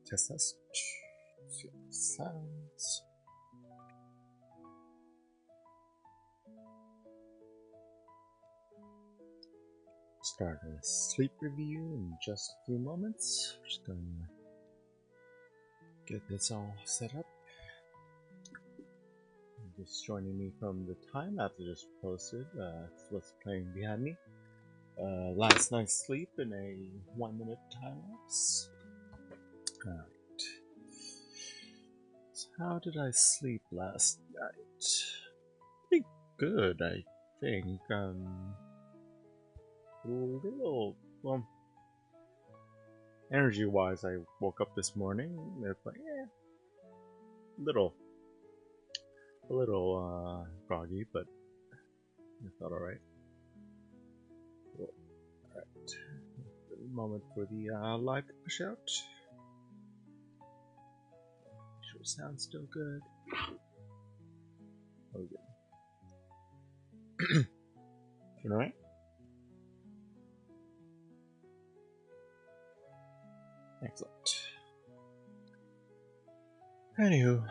Test test. See how it sounds. Start a sleep review in just a few moments. Just gonna get this all set up. Just joining me from the time after just posted. What's playing behind me. Last night's sleep in a 1-minute time lapse. Alright. So how did I sleep last night? Pretty good, I think. A little, well, energy-wise, I woke up this morning. It's like, a little groggy, but I felt alright. Cool. Alright. Moment for the live to push out. Make sure sounds still good. Oh, good. You alright? Excellent. Anywho.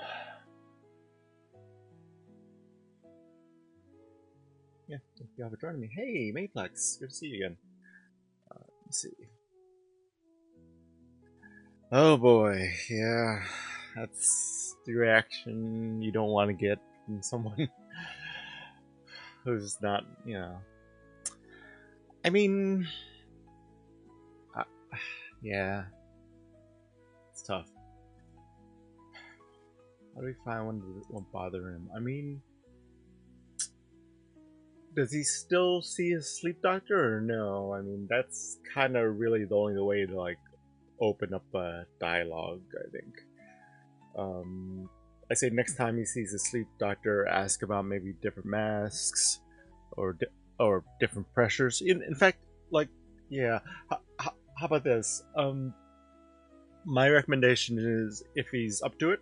Yeah, thank you all for joining me. Hey, Mayplex, good to see you again. Let's see. Oh boy, yeah, that's the reaction you don't want to get from someone who's not, I mean, yeah, it's tough. How do we find one that won't bother him? I mean, does he still see his sleep doctor or no? I mean, that's kind of really the only way to, like, open up a dialogue, I think. I say next time he sees a sleep doctor, ask about maybe different masks or different pressures. In fact, like, yeah, how about this? My recommendation is if he's up to it,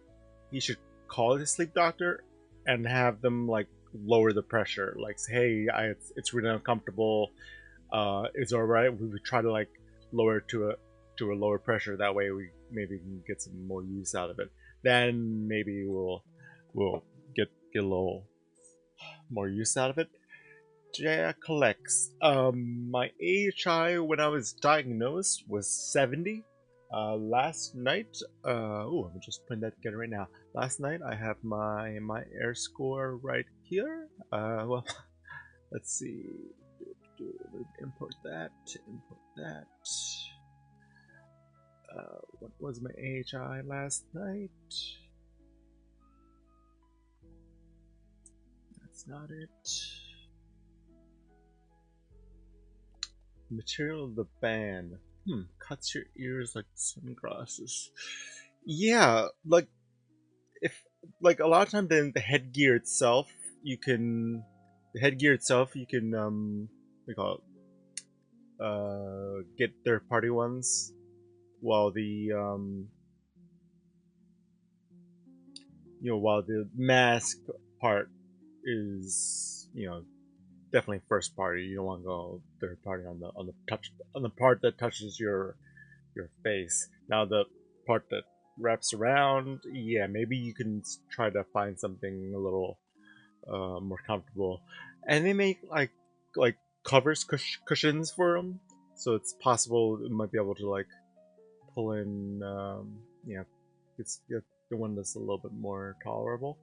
he should call his sleep doctor and have them, like, lower the pressure. Like, say, hey, it's really uncomfortable. It's alright. We would try to, like, lower it to a lower pressure. That way we maybe can get some more use out of it. Then maybe we'll get a little more use out of it. Yeah, collects. My AHI when I was diagnosed was 70. Last night, I'm just putting that together right now. Last night I have my air score right here. Well, let's see. Import that. What was my AHI last night? That's not it. Material of the band. Cuts your ears like sunglasses. Yeah, like, if, like, a lot of times then the headgear itself, you can what do you call it? Get third party ones, while the while the mask part is, definitely first party. You don't want to go third party on the part that touches your face. Now the part that wraps around, yeah, maybe you can try to find something a little more comfortable. And they make like covers, cushions for them, so it's possible it might be able to, like, pull in, it's the one that's a little bit more tolerable.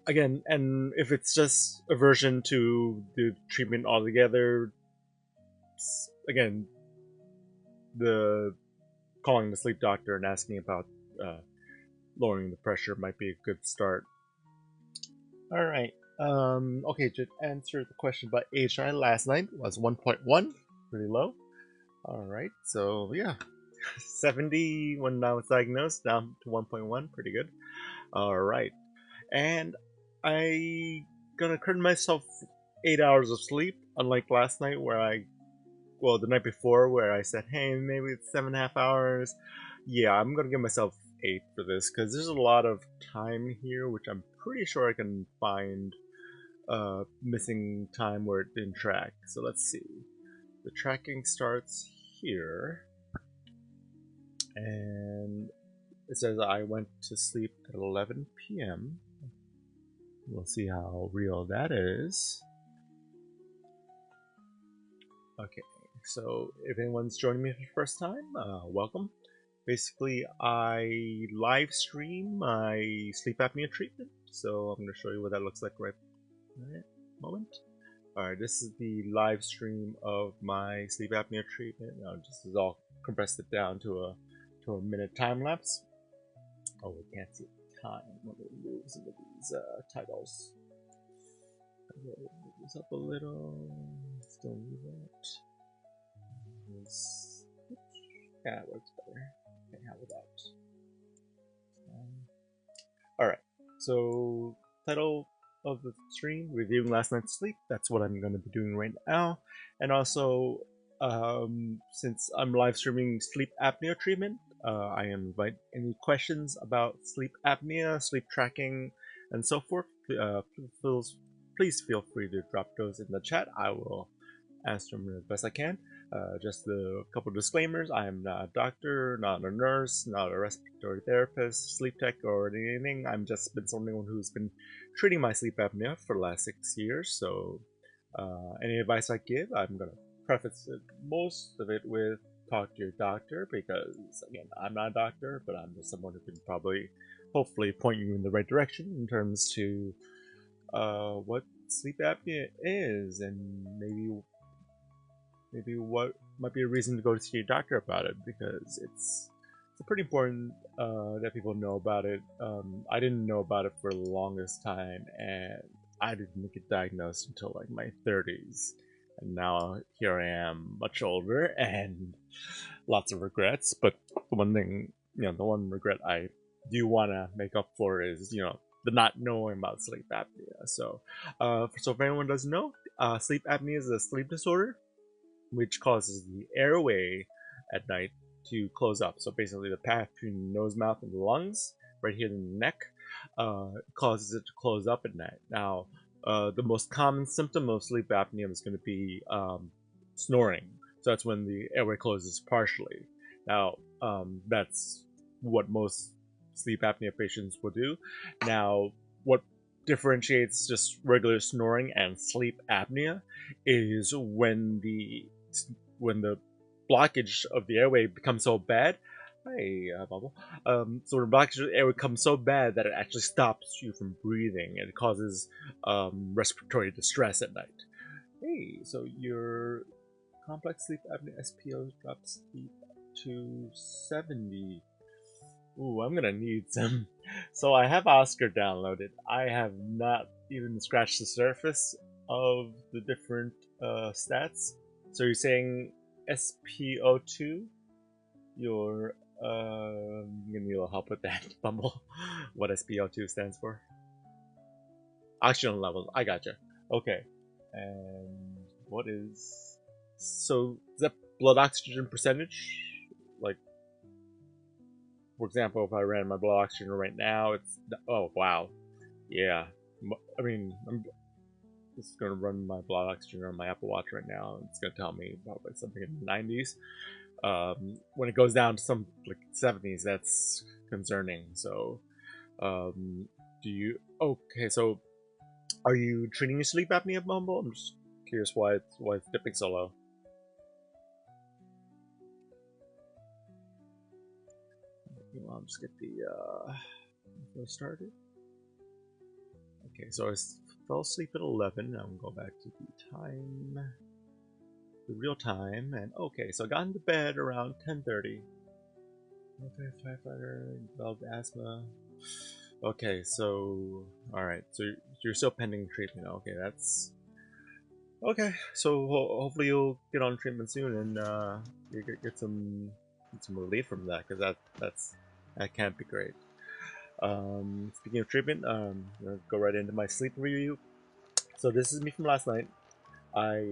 Again, and if it's just aversion to the treatment altogether, again, the calling the sleep doctor and asking about lowering the pressure might be a good start. All right. Okay, to answer the question about AHI last night was 1.1, pretty low. All right, so yeah, 70 when I was diagnosed, down to 1.1, pretty good. All right, and I gonna curtain myself 8 hours of sleep, unlike last night where the night before where I said, hey, maybe it's 7.5 hours. Yeah, I'm gonna give myself 8 for this because there's a lot of time here, which I'm pretty sure I can find missing time where it didn't track. So let's see. The tracking starts here, and it says I went to sleep at 11 p.m. We'll see how real that is. Okay, so if anyone's joining me for the first time, welcome. Basically, I live stream my sleep apnea treatment, so I'm going to show you what that looks like right moment. Alright, this is the live stream of my sleep apnea treatment. Just is all compressed it down to a minute time lapse. Oh, we can't see the time. Let me move some of these titles. Move this up a little. Still move it. Yeah, it works better. Okay, how about that? Alright, so title of the stream, reviewing last night's sleep. That's what I'm going to be doing right now. And also, since I'm live streaming sleep apnea treatment, I invite any questions about sleep apnea, sleep tracking, and so forth. Please feel free to drop those in the chat. I will answer them as best I can. Just a couple disclaimers. I am not a doctor, not a nurse, not a respiratory therapist, sleep tech, or anything. I'm just been someone who's been treating my sleep apnea for the last 6 years. So any advice I give, I'm going to preface most of it with talk to your doctor, because again, I'm not a doctor, but I'm just someone who can hopefully point you in the right direction in terms to what sleep apnea is, and maybe what might be a reason to go to see your doctor about it, because it's pretty important that people know about it. I didn't know about it for the longest time, and I didn't get diagnosed until like my 30s, and now here I am, much older, and lots of regrets. But the one thing, the one regret I do want to make up for is, the not knowing about sleep apnea. So if anyone doesn't know, sleep apnea is a sleep disorder which causes the airway at night to close up. So basically the path between the nose, mouth, and the lungs, right here in the neck, causes it to close up at night. Now, the most common symptom of sleep apnea is going to be snoring. So that's when the airway closes partially. Now, that's what most sleep apnea patients will do. Now, what differentiates just regular snoring and sleep apnea is when the blockage of the airway becomes so bad. Hey, Bubble. So the blockage of the airway becomes so bad that it actually stops you from breathing, and it causes respiratory distress at night. Hey, so your complex sleep apnea SPO drops to 70. Ooh, I'm gonna need some. So I have Oscar downloaded. I have not even scratched the surface of the different stats. So you're saying SPO2? You're gonna need a little help with that, Bumble. What SPO2 stands for? Oxygen levels. I gotcha. Okay. And what is... So is that blood oxygen percentage? Like, for example, if I ran my blood oxygen right now, it's... Oh, wow. Yeah. I mean, I'm just going to run my blood oxygen on my Apple Watch right now. It's going to tell me probably something in the 90s. When it goes down to some like 70s, that's concerning. So, do you... Okay, so are you treating your sleep apnea, Bumble? I'm just curious why it's dipping so low. I'll just get the info started. Okay, so I fell asleep at 11. Now I'm going to go back to the time, the real time, and okay, so I got into bed around 10:30. Okay, firefighter, developed asthma. Okay, so alright, so you're still pending treatment. Okay, that's okay. So hopefully you'll get on treatment soon, and you get some relief from that, because that can't be great. Speaking of treatment, I'm gonna go right into my sleep review. So this is me from last night. I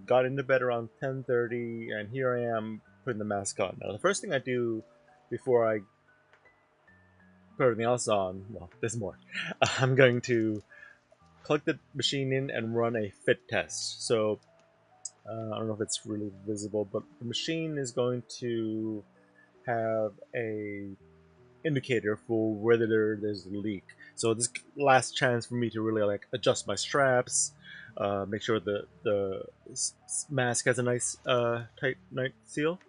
got into bed around 10:30, and here I am putting the mask on. Now the first thing I do before I put everything else on, well, there's more. I'm going to plug the machine in and run a fit test. So I don't know if it's really visible, but the machine is going to have a indicator for whether there's a leak. So this last chance for me to really like adjust my straps, make sure the mask has a nice tight seal.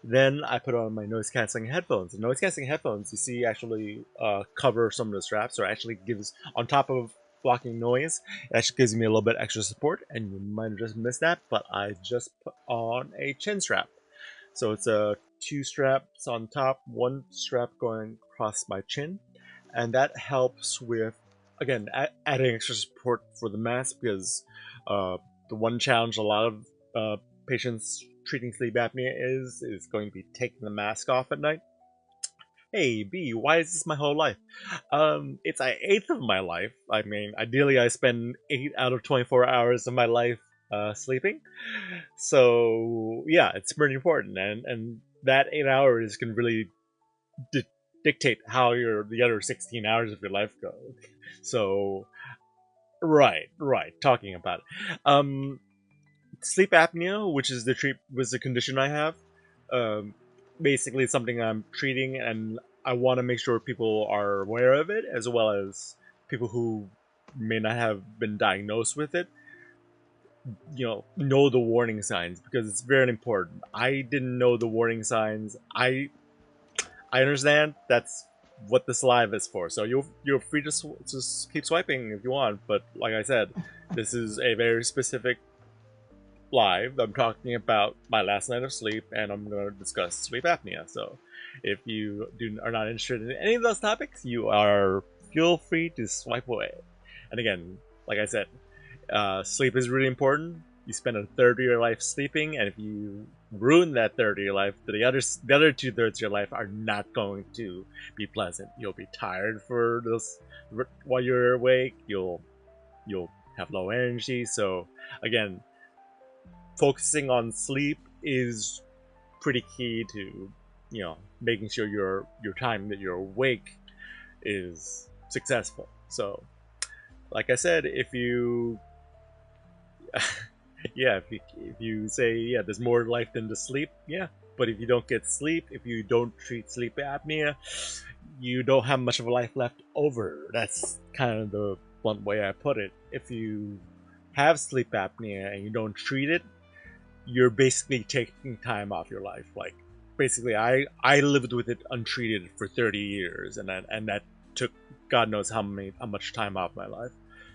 Then I put on my noise canceling headphones. The noise canceling headphones, you see, actually cover some of the straps, or actually gives, on top of blocking noise, it actually gives me a little bit extra support. And you might have just missed that, but I just put on a chin strap. So it's two straps on top, one strap going across my chin, and that helps with, again, adding extra support for the mask, because uh, the one challenge a lot of patients treating sleep apnea is going to be taking the mask off at night. Hey B, why is this my whole life? It's an eighth of my life. I mean, ideally I spend 8 out of 24 hours of my life sleeping. So yeah, it's pretty important, and that 8 hours can really di- dictate how your the other 16 hours of your life go. So right, talking about it. Sleep apnea, which is was the condition I have. Um, Basically, it's something I'm treating, and I want to make sure people are aware of it, as well as people who may not have been diagnosed with it. Know the warning signs, because it's very important. I didn't know the warning signs. I understand that's what this live is for. So you're free to just keep swiping if you want. But like I said, this is a very specific live. I'm talking about my last night of sleep, and I'm going to discuss sleep apnea. So if you are not interested in any of those topics, you are feel free to swipe away. And again, like I said, sleep is really important. You spend a third of your life sleeping, and if you ruin that third of your life, the other 2/3 of your life are not going to be pleasant. You'll be tired for those while you're awake. You'll have low energy. So again, focusing on sleep is pretty key to making sure your time that you're awake is successful. So like I said, if you yeah, if you say, yeah, there's more life than to sleep, yeah. But if you don't get sleep, if you don't treat sleep apnea, you don't have much of a life left over. That's kind of the blunt way I put it. If you have sleep apnea and you don't treat it, you're basically taking time off your life. Like, basically, I lived with it untreated for 30 years, and that took God knows how much time off my life.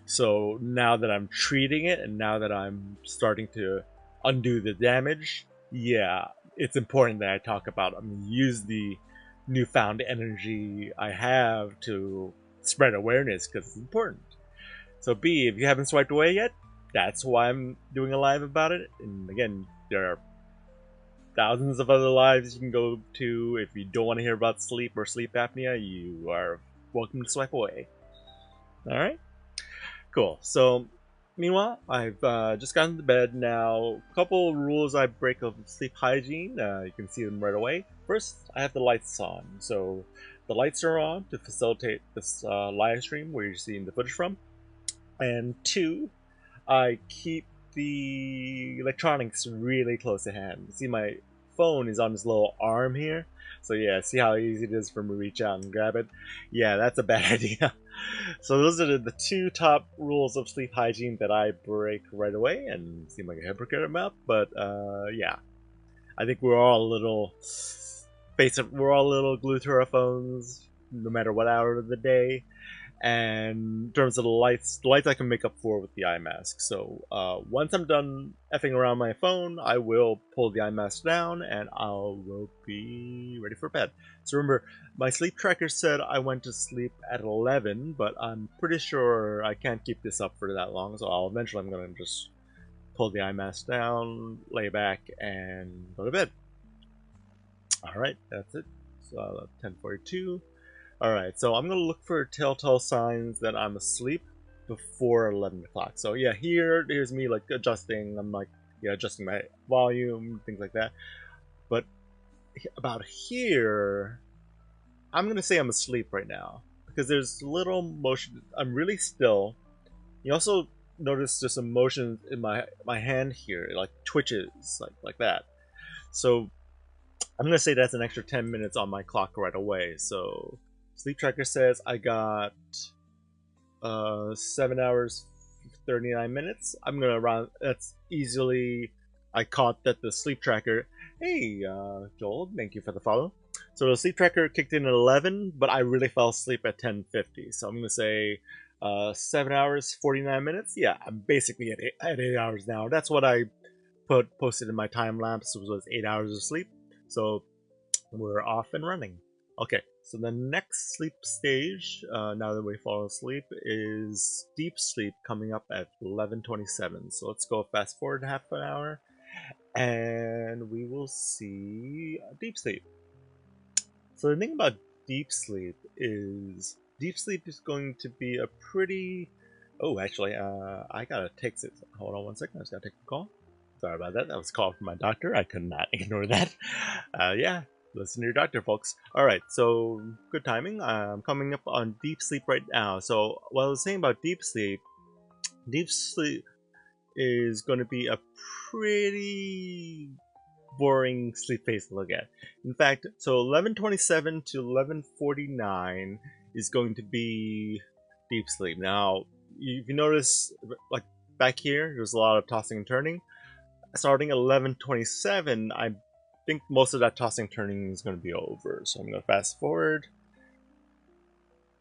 So now that I'm treating it, and now that I'm starting to undo the damage, yeah, it's important that I talk about. Use the newfound energy I have to spread awareness, because it's important. So B, if you haven't swiped away yet, that's why I'm doing a live about it. And again, there are thousands of other lives you can go to. If you don't want to hear about sleep or sleep apnea, you are welcome to swipe away. All right, cool. So meanwhile, I've just gotten to bed now. A couple rules I break of sleep hygiene. You can see them right away. First, I have the lights on. So the lights are on to facilitate this live stream where you're seeing the footage from. And two, I keep the electronics really close at hand. See, my phone is on this little arm here. So yeah, see how easy it is for me to reach out and grab it? Yeah, that's a bad idea. So those are the two top rules of sleep hygiene that I break right away, and seem like a hypocrite about, but yeah. I think we're all a little, we're all a little glued to our phones, no matter what hour of the day. And in terms of the lights I can make up for with the eye mask. So once I'm done effing around my phone, I will pull the eye mask down, and I will be ready for bed. So remember, my sleep tracker said I went to sleep at 11, but I'm pretty sure I can't keep this up for that long, so I'm going to just pull the eye mask down, lay back, and go to bed. Alright, that's it. So 10:42. Alright, so I'm going to look for telltale signs that I'm asleep before 11 o'clock. So yeah, here's me like adjusting. I'm like, yeah, adjusting my volume, things like that. But about here, I'm going to say I'm asleep right now, because there's little motion. I'm really still. You also notice there's some motion in my hand here. It like twitches, like that. So I'm going to say that's an extra 10 minutes on my clock right away. So Sleep tracker says I got 7 hours 39 minutes. I'm gonna round. That's easily. I caught that the sleep tracker. Hey, Joel, thank you for the follow. So the sleep tracker kicked in at 11, but I really fell asleep at 10:50. So I'm gonna say 7 hours 49 minutes. Yeah, I'm basically at 8 hours now. That's what I posted in my time lapse. Was 8 hours of sleep. So we're off and running. Okay, so the next sleep stage, now that we fall asleep, is deep sleep coming up at 11:27. So let's go fast forward half an hour, and we will see deep sleep. So the thing about deep sleep is going to be a pretty. Oh, actually, I gotta take this. Hold on one second. I just gotta take a call. Sorry about that. That was a call from my doctor. I could not ignore that. Yeah, listen to your doctor, folks. All right, so good timing. I'm coming up on deep sleep right now. So what I was saying about deep sleep is going to be a pretty boring sleep phase to look at. In fact, so 11:27 to 11:49 is going to be deep sleep. Now, if you notice, like back here, there's a lot of tossing and turning. Starting at 11:27, I think most of that tossing and turning is going to be over. So I'm going to fast forward.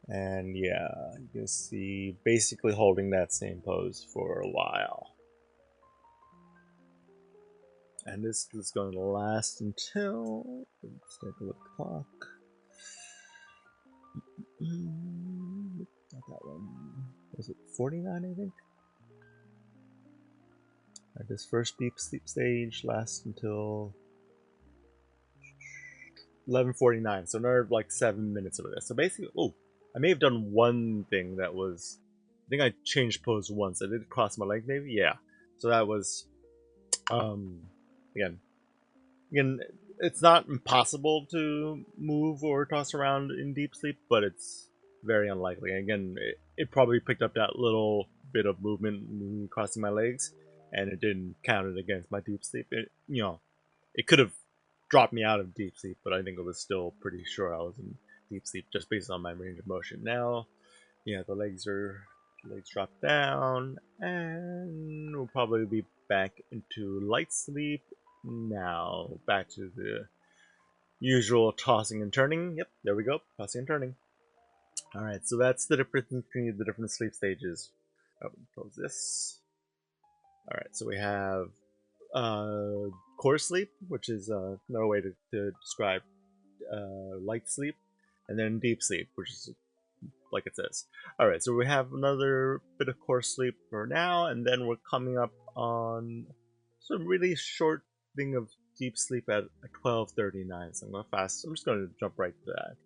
And yeah, you can see basically holding that same pose for a while. And this is going to last until, let's take a look at the clock. Not that one. Was it 49, I think? Right, this first deep sleep stage lasts until 11:49. So another like 7 minutes of this. So basically, oh, I may have done one thing that was, I think I changed pose once. I did cross my leg, maybe. Yeah. So that was, again, it's not impossible to move or toss around in deep sleep, but it's very unlikely. Again, it probably picked up that little bit of movement, me crossing my legs, and it didn't count it against my deep sleep. It could have dropped me out of deep sleep, but I think it was still pretty sure I was in deep sleep just based on my range of motion. Now, yeah, the legs drop down, and we'll probably be back into light sleep. Now, back to the usual tossing and turning. Yep, there we go, tossing and turning. Alright, so that's the difference between the different sleep stages. Oh, close this. Alright, so we have core sleep, which is another way to describe light sleep, and then deep sleep, which is like it says. Alright, so we have another bit of core sleep for now, and then we're coming up on some really short thing of deep sleep at 12:39. So I'm going fast. I'm just going to jump right to that.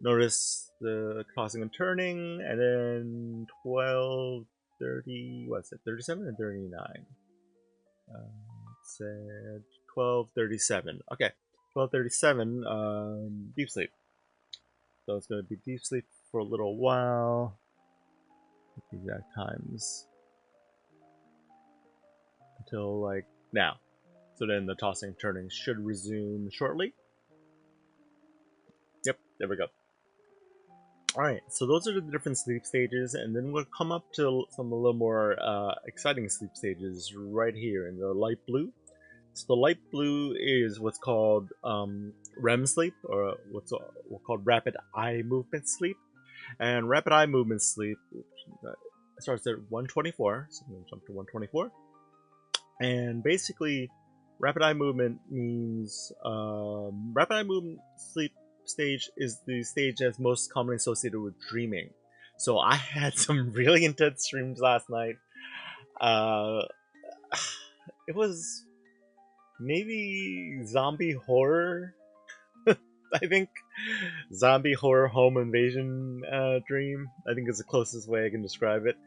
Notice the tossing and turning, and then 12:30. What's it? 37 and 39. It said 12:37. Okay, 12:37. Deep sleep. So it's going to be deep sleep for a little while. The exact times until like now. So then the tossing and turning should resume shortly. Yep, there we go. Alright, so those are the different sleep stages, and then we'll come up to some a little more exciting sleep stages right here in the light blue. So the light blue is what's called REM sleep, or what's called rapid eye movement sleep. And rapid eye movement sleep starts at 1:24, so I'm going to jump to 1:24. And basically, rapid eye movement means rapid eye movement sleep stage is the stage that's most commonly associated with dreaming. So I had some really intense dreams last night. It was maybe zombie horror. I think zombie horror home invasion dream. I think is the closest way I can describe it.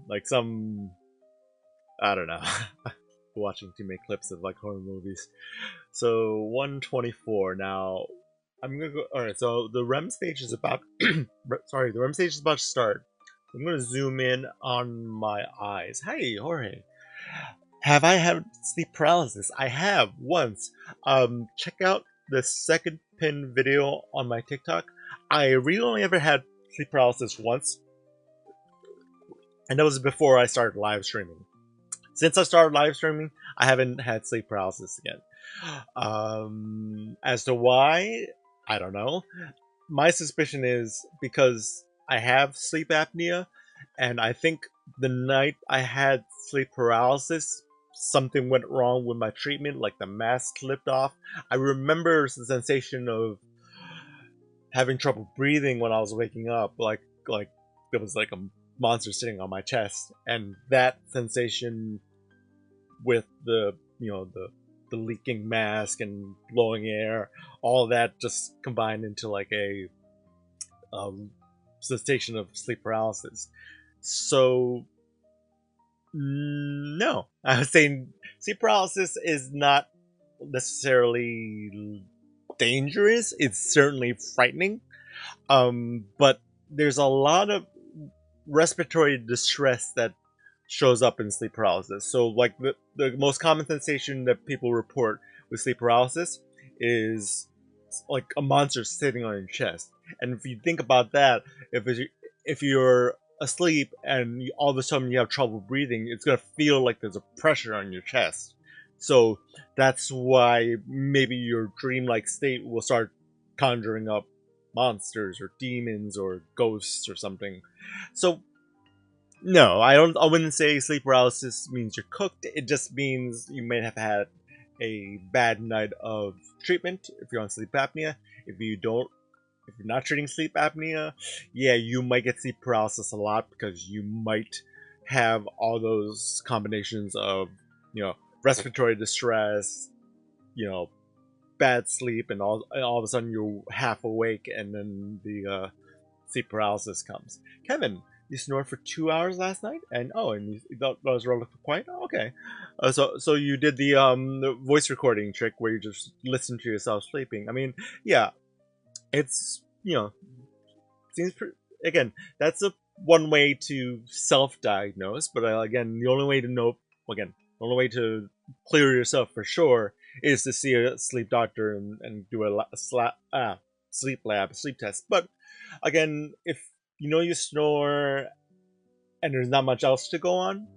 Like some, I don't know. Watching too many clips of like horror movies. So 1:24 now. I'm gonna go. All right. So the REM stage is about. Sorry, the REM stage is about to start. I'm gonna zoom in on my eyes. Hey, Jorge. Have I had sleep paralysis? I have once. Check out the second pin video on my TikTok. I really only ever had sleep paralysis once, and that was before I started live streaming. Since I started live streaming, I haven't had sleep paralysis again. As to why, I don't know. My suspicion is because I have sleep apnea, and I think the night I had sleep paralysis, something went wrong with my treatment, like the mask slipped off. I remember the sensation of having trouble breathing when I was waking up, like there was like a monster sitting on my chest, and that sensation with the the leaking mask and blowing air, all that just combined into like a sensation of sleep paralysis. So no, I was saying sleep paralysis is not necessarily dangerous. It's certainly frightening, but there's a lot of respiratory distress that shows up in sleep paralysis. So, like the most common sensation that people report with sleep paralysis is like a monster sitting on your chest. And if you think about that, if you're asleep and all of a sudden you have trouble breathing, it's gonna feel like there's a pressure on your chest. So that's why maybe your dreamlike state will start conjuring up monsters or demons or ghosts or something. So no, I don't. I wouldn't say sleep paralysis means you're cooked. It just means you may have had a bad night of treatment if you're on sleep apnea. If you don't, if you're not treating sleep apnea, yeah, you might get sleep paralysis a lot because you might have all those combinations of respiratory distress, bad sleep, and all of a sudden you're half awake, and then the sleep paralysis comes. Kevin, you snored for 2 hours last night, and that was relatively quiet. Oh, okay, so you did the voice recording trick where you just listen to yourself sleeping. I mean, yeah, it's seems again, that's a one way to self-diagnose, but again, the only way to know again the only way to clear yourself for sure is to see a sleep doctor and do sleep lab, sleep test. But again, if you snore and there's not much else to go on,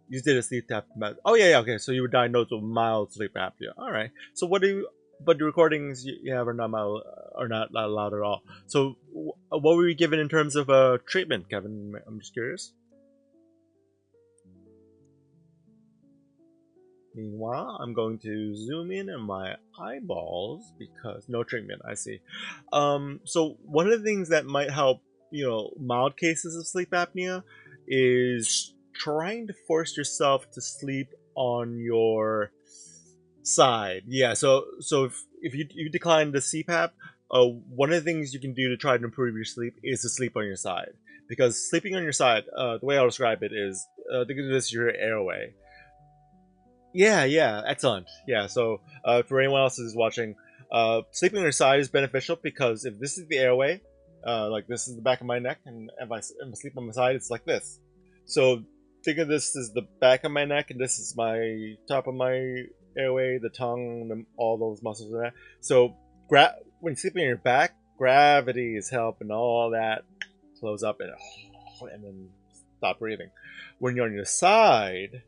you did a sleep test. Oh yeah, okay. So you were diagnosed with mild sleep apnea. All right. So what do you? But the recordings you have are not mild, are not loud at all. So what were you given in terms of treatment, Kevin? I'm just curious. Meanwhile, I'm going to zoom in on my eyeballs because no treatment. I see. So one of the things that might help, mild cases of sleep apnea, is trying to force yourself to sleep on your side. Yeah. So if you decline the CPAP, one of the things you can do to try to improve your sleep is to sleep on your side. Because sleeping on your side, the way I'll describe it is, think of this as your airway. Yeah, yeah, excellent. Yeah, so for anyone else who's watching, sleeping on your side is beneficial because if this is the airway, like this is the back of my neck, and if I sleep on my side, it's like this. So think of this as the back of my neck, and this is my top of my airway, the tongue, all those muscles in that. So when you're sleeping on your back, gravity is helping all that close up and then stop breathing. When you're on your side,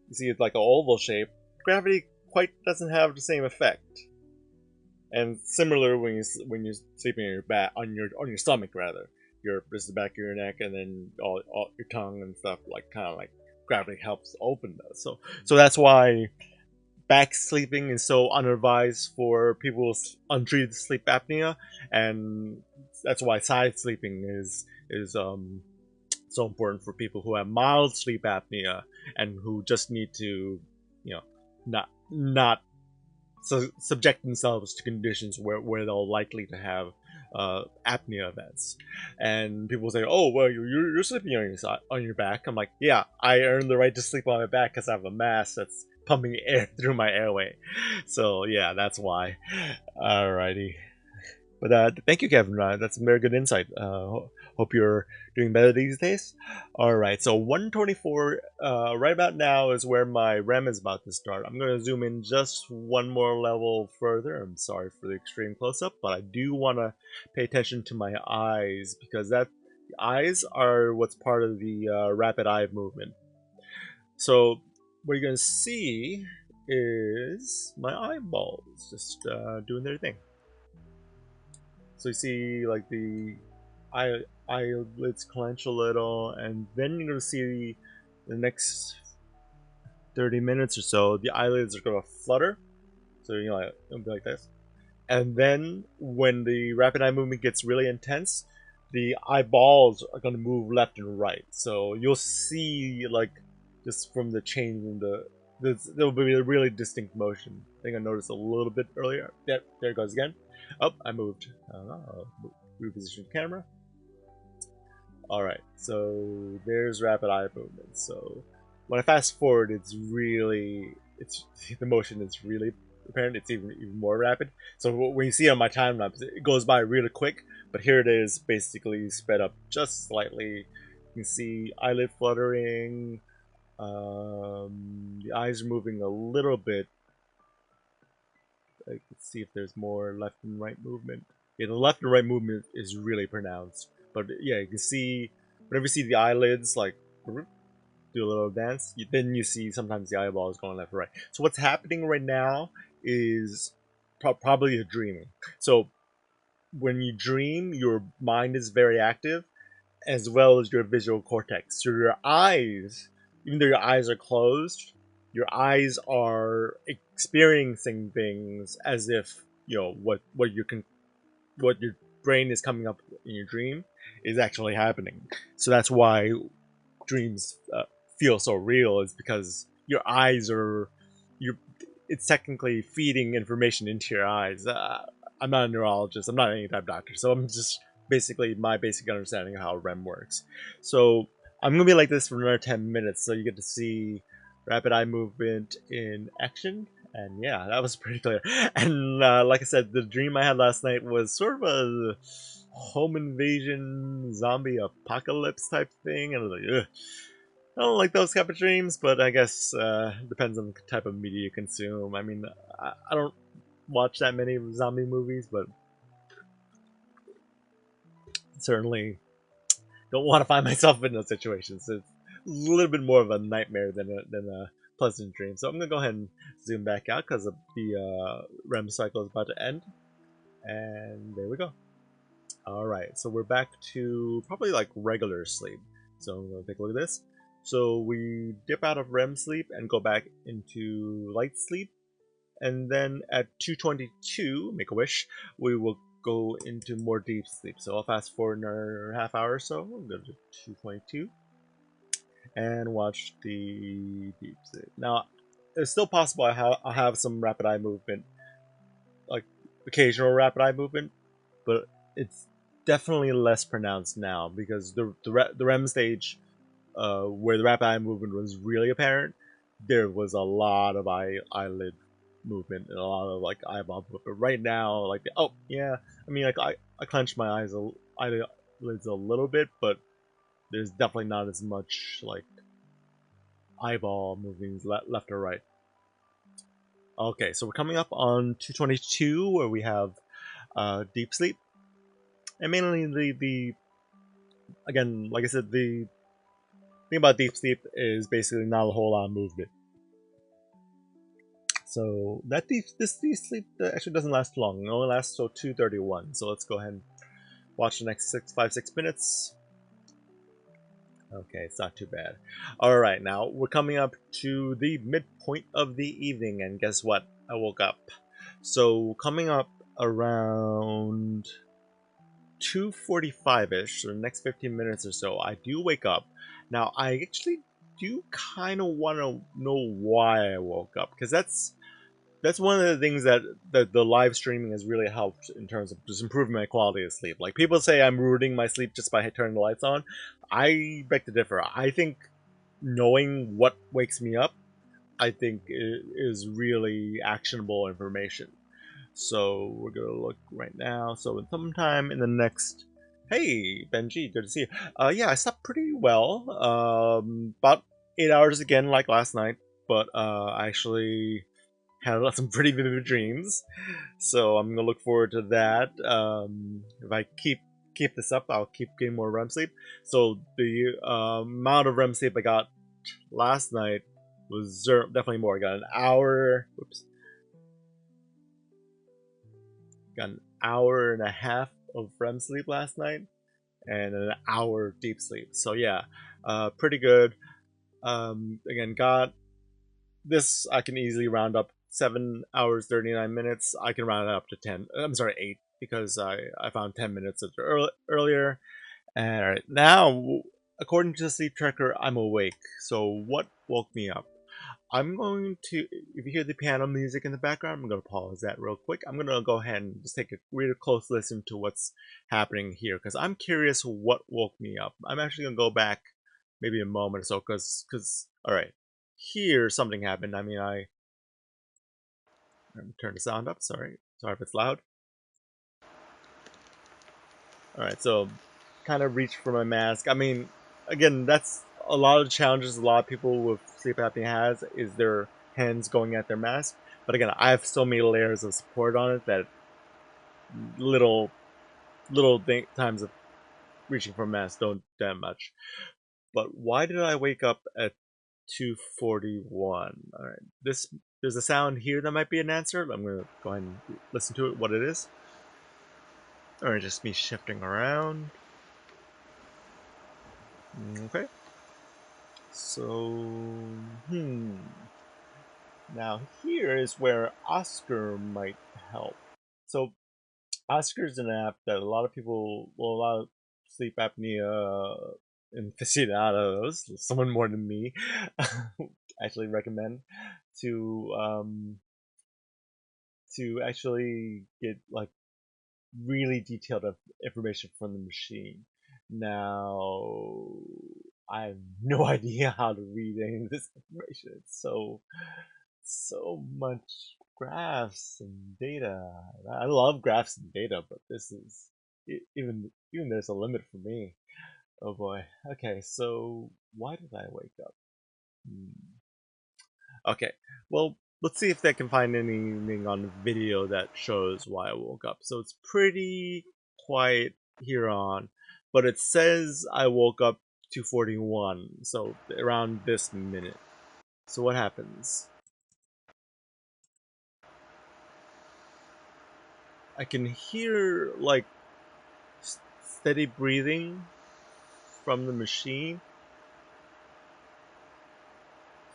you see it's like an oval shape. Gravity quite doesn't have the same effect. And similar when you're sleeping on your back, on your stomach rather. This is the back of your neck, and then all your tongue and stuff, like kind of like gravity helps open those. So that's why back sleeping is so unadvised for people with untreated sleep apnea, and that's why side sleeping is so important for people who have mild sleep apnea and who just need to, not subject themselves to conditions where they're likely to have apnea events. And people say, "Oh, well, you're sleeping on your side, on your back." I'm like, "Yeah, I earned the right to sleep on my back because I have a mask that's pumping air through my airway." So yeah, that's why. Alrighty. But thank you, Kevin. That's a very good insight. Hope Hope you're doing better these days. All right, so 124 right about now is where my REM is about to start. I'm going to zoom in just one more level further. I'm sorry for the extreme close-up, but I do want to pay attention to my eyes because the eyes are what's part of the rapid eye movement. So what you're going to see is my eyeballs just doing their thing. So you see like the eyelids clench a little, and then you're going to see the next 30 minutes or so, the eyelids are going to flutter. So, you know, it'll be like this. And then when the rapid eye movement gets really intense, the eyeballs are going to move left and right. So you'll see, like, just from the change in there'll be a really distinct motion. I think I noticed a little bit earlier. There it goes again. Oh, I moved. Reposition the camera. Alright, so there's rapid eye movement. So when I fast forward, the motion is really apparent. It's even more rapid. So when you see it on my time lapse, it goes by really quick. But here it is, basically sped up just slightly. You can see eyelid fluttering. The eyes are moving a little bit. I can see if there's more left and right movement. Yeah, the left and right movement is really pronounced. But yeah, you can see whenever you see the eyelids like do a little dance, then you see sometimes the eyeballs going left and right. So what's happening right now is probably a dreaming. So when you dream, your mind is very active, as well as your visual cortex. So your eyes, even though your eyes are closed, your eyes are experiencing things as if what your brain is coming up in your dream is actually happening. So that's why dreams feel so real, is because your eyes are it's technically feeding information into your eyes. I'm not a neurologist, I'm not any type of doctor, so I'm just basically my basic understanding of how REM works. So I'm gonna be like this for another 10 minutes, so you get to see rapid eye movement in action. And yeah, that was pretty clear. And like I said, the dream I had last night was sort of a home invasion, zombie apocalypse type thing. And I was like, ugh. I don't like those type of dreams, but I guess depends on the type of media you consume. I mean, I don't watch that many zombie movies, but certainly don't want to find myself in those situations. It's a little bit more of a nightmare than a pleasant dream. So I'm gonna go ahead and zoom back out because the REM cycle is about to end, and there we go. All right, so we're back to probably like regular sleep. So I'm gonna take a look at this. So we dip out of REM sleep and go back into light sleep, and then at 2:22, make a wish, we will go into more deep sleep. So I'll fast forward another half hour or so. We'll go to 2:22 and watch the deep sleep. Now, it's still possible I'll have some rapid eye movement, like occasional rapid eye movement, but it's definitely less pronounced now because the REM stage, where the rapid eye movement was really apparent, there was a lot of eyelid movement and a lot of like eyeball movement. But right now, like oh yeah, I mean like I clench my eyelids a little bit, but there's definitely not as much like eyeball movements left or right. Okay, so we're coming up on 2:22 where we have deep sleep, and mainly the again, like I said, the thing about deep sleep is basically not a whole lot of movement. So this deep sleep actually doesn't last long. It only lasts till 2:31. So let's go ahead and watch the next 6 minutes. Okay, it's not too bad. All right, now we're coming up to the midpoint of the evening, and guess what? I woke up. So coming up around 2:45ish, so the next 15 minutes or so, I do wake up. Now I actually do kind of want to know why I woke up, because that's one of the things that the live streaming has really helped in terms of just improving my quality of sleep. Like people say I'm ruining my sleep just by turning the lights on. I beg to differ. I think knowing what wakes me up, I think is really actionable information. So we're gonna look right now. So sometime in the next Hey, Benji, good to see you. Yeah, I slept pretty well. About 8 hours again, like last night, but I actually had some pretty vivid dreams. So I'm gonna look forward to that. If I keep this up, I'll keep getting more REM sleep. So the amount of REM sleep I got last night was definitely more. I got an hour. Whoops, got an hour and a half of REM sleep last night and an hour of deep sleep. So yeah, pretty good. Again, got this. I can easily round up 7 hours 39 minutes. I can round it up to 10. I'm sorry, 8 because I found 10 minutes earlier. And all right, now according to the sleep tracker, I'm awake. So what woke me up? I'm going to, if you hear the piano music in the background, I'm going to pause that real quick. I'm going to go ahead and just take a real close listen to what's happening here because I'm curious what woke me up. I'm actually going to go back maybe a moment or so all right, here something happened. I mean, let me turn the sound up. Sorry if it's loud. All right, so kind of reach for my mask. I mean, again, that's a lot of challenges a lot of people with sleep apnea has is their hands going at their mask. But again, I have so many layers of support on it that little times of reaching for a mask don't that much. But why did I wake up at 2:41? All right, there's a sound here that might be an answer. I'm gonna go ahead and listen to it. What it is? Or just me shifting around. Okay. So, now here is where Oscar might help. So, Oscar is an app that a lot of people, well, a lot of sleep apnea aficionados, someone more than me, actually recommend to actually get like really detailed information from the machine. Now, I have no idea how to read any of this information. It's so much graphs and data. I love graphs and data, but this is even there's a limit for me. Oh boy. Okay, so why did I wake up? Hmm. Okay, well, let's see if they can find anything on video that shows why I woke up. So it's pretty quiet here on, but it says I woke up 2:41, so around this minute. So what happens? I can hear like steady breathing from the machine.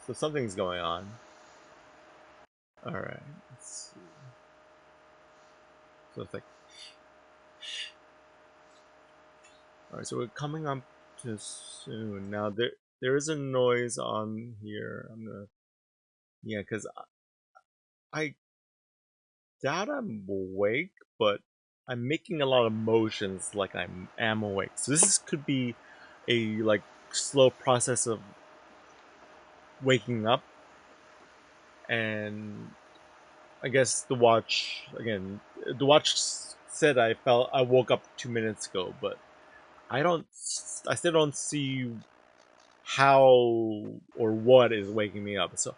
So something's going on. All right. Let's see. So it's like, all right. So we're coming up to soon. Now there is a noise on here. I'm gonna, yeah, because I doubt I'm awake, but I'm making a lot of motions like I am awake. So this could be a like slow process of waking up, and I guess the watch said I woke up 2 minutes ago, but I don't, I still don't see how or what is waking me up. So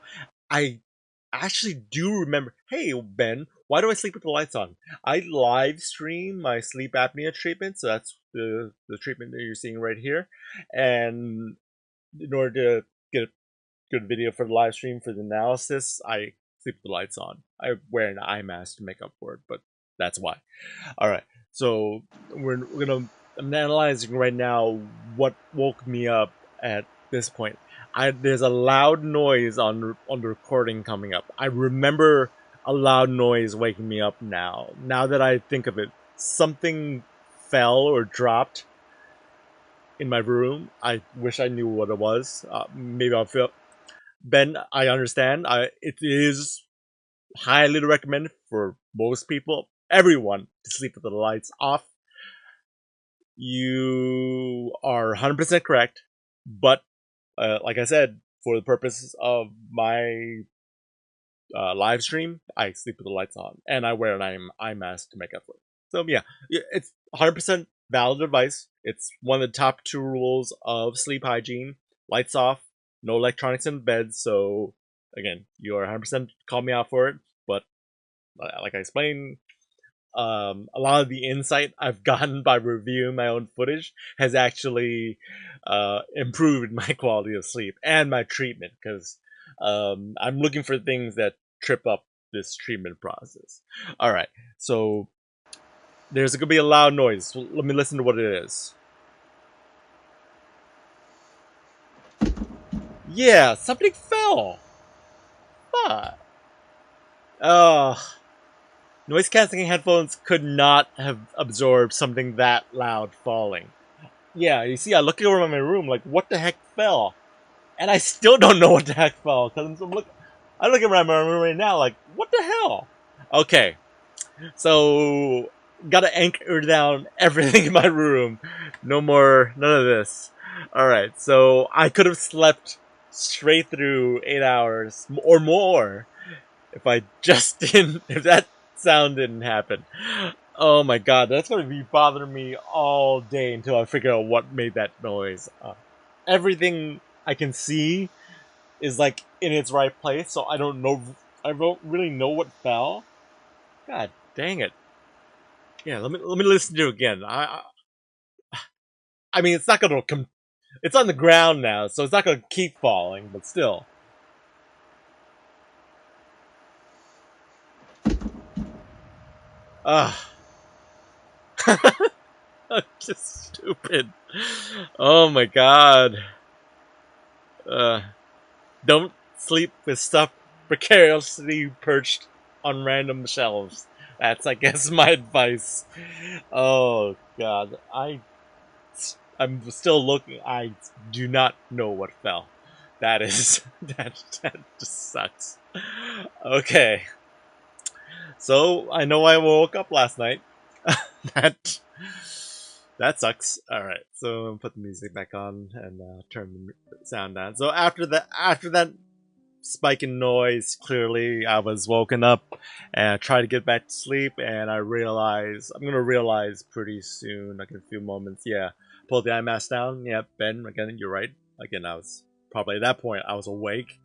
I actually do remember. Hey Ben, why do I sleep with the lights on? I live stream my sleep apnea treatment, so that's the treatment that you're seeing right here. And in order to get a good video for the live stream for the analysis, I sleep with the lights on. I wear an eye mask to make up for it, but that's why. All right, so we're gonna. I'm analyzing right now what woke me up at this point. There's a loud noise on the recording coming up. I remember a loud noise waking me up now. Now that I think of it, something fell or dropped in my room. I wish I knew what it was. Maybe I'll feel. Ben, I understand. It is highly recommended for most people, everyone, to sleep with the lights off. You are 100% correct, but like I said, for the purposes of my live stream, I sleep with the lights on, and I wear an eye mask to make up for it. So yeah, it's 100% valid advice. It's one of the top two rules of sleep hygiene. Lights off, no electronics in bed. So again, you are 100% call me out for it. But like I explained, a lot of the insight I've gotten by reviewing my own footage has actually improved my quality of sleep and my treatment because I'm looking for things that trip up this treatment process. All right, so there's going to be a loud noise. Let me listen to what it is. Yeah, something fell. Fuck. Noise canceling headphones could not have absorbed something that loud falling. Yeah, you see, I look around my room like, what the heck fell? And I still don't know what the heck fell because I'm looking around my room right now like, what the hell? Okay, so gotta anchor down everything in my room. No more, none of this. All right, so I could have slept straight through 8 hours or more if I just didn't. If that sound didn't happen. Oh my god, that's gonna be bothering me all day until I figure out what made that noise. Everything I can see is like in its right place, so I don't know. I don't really know what fell. God dang it! Yeah, let me listen to it again. I mean, it's not gonna come. It's on the ground now, so it's not gonna keep falling, but still. Ah, just stupid. Oh my god. Uh, don't sleep with stuff precariously perched on random shelves. That's, I guess, my advice. Oh god, I'm still looking. I do not know what fell. That is that just sucks. Okay, so I know I woke up last night. that that sucks. All right, so I'll put the music back on and turn the sound down. So after that spike in noise, clearly I was woken up and I tried to get back to sleep, and I realized I'm gonna realize pretty soon, like in a few moments. Yeah, pull the eye mask down. Yeah, Ben, again, you're right. Again, I was probably at that point I was awake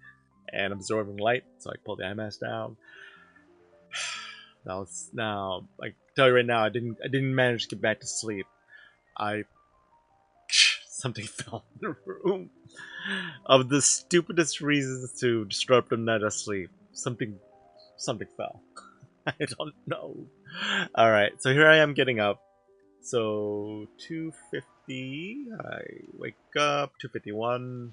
and absorbing light, so I pulled the eye mask down. That was now. I can tell you right now, I didn't manage to get back to sleep. I something fell in the room of the stupidest reasons to disrupt a night of sleep. Something fell. I don't know. All right, so here I am getting up. So 2:50. I wake up. 2:51.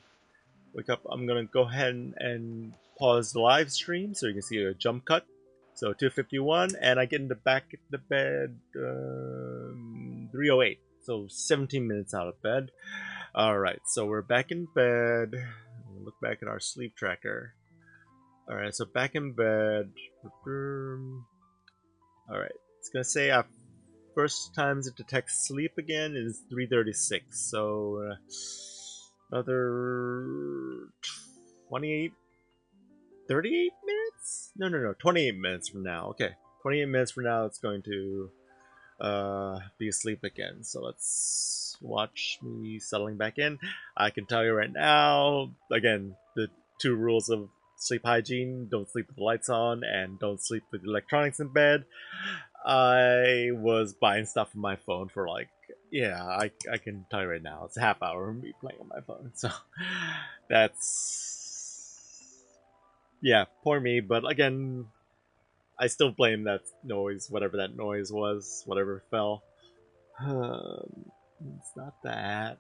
Wake up. I'm gonna go ahead and pause the live stream so you can see a jump cut. So 2:51, and I get into back the bed 3:08. So 17 minutes out of bed. All right, so we're back in bed. Look back at our sleep tracker. All right, so back in bed. All right, it's gonna say our first times it detects sleep again is 3:36. So another 28, 38 minutes? No, 28 minutes from now. Okay, 28 minutes from now, it's going to be asleep again. So let's watch me settling back in. I can tell you right now, again, the two rules of sleep hygiene: don't sleep with the lights on, and don't sleep with electronics in bed. I was buying stuff on my phone for like, yeah, I can tell you right now, it's a half hour of me playing on my phone. So that's, yeah, poor me. But again, I still blame that noise, whatever that noise was, whatever fell. It's not that.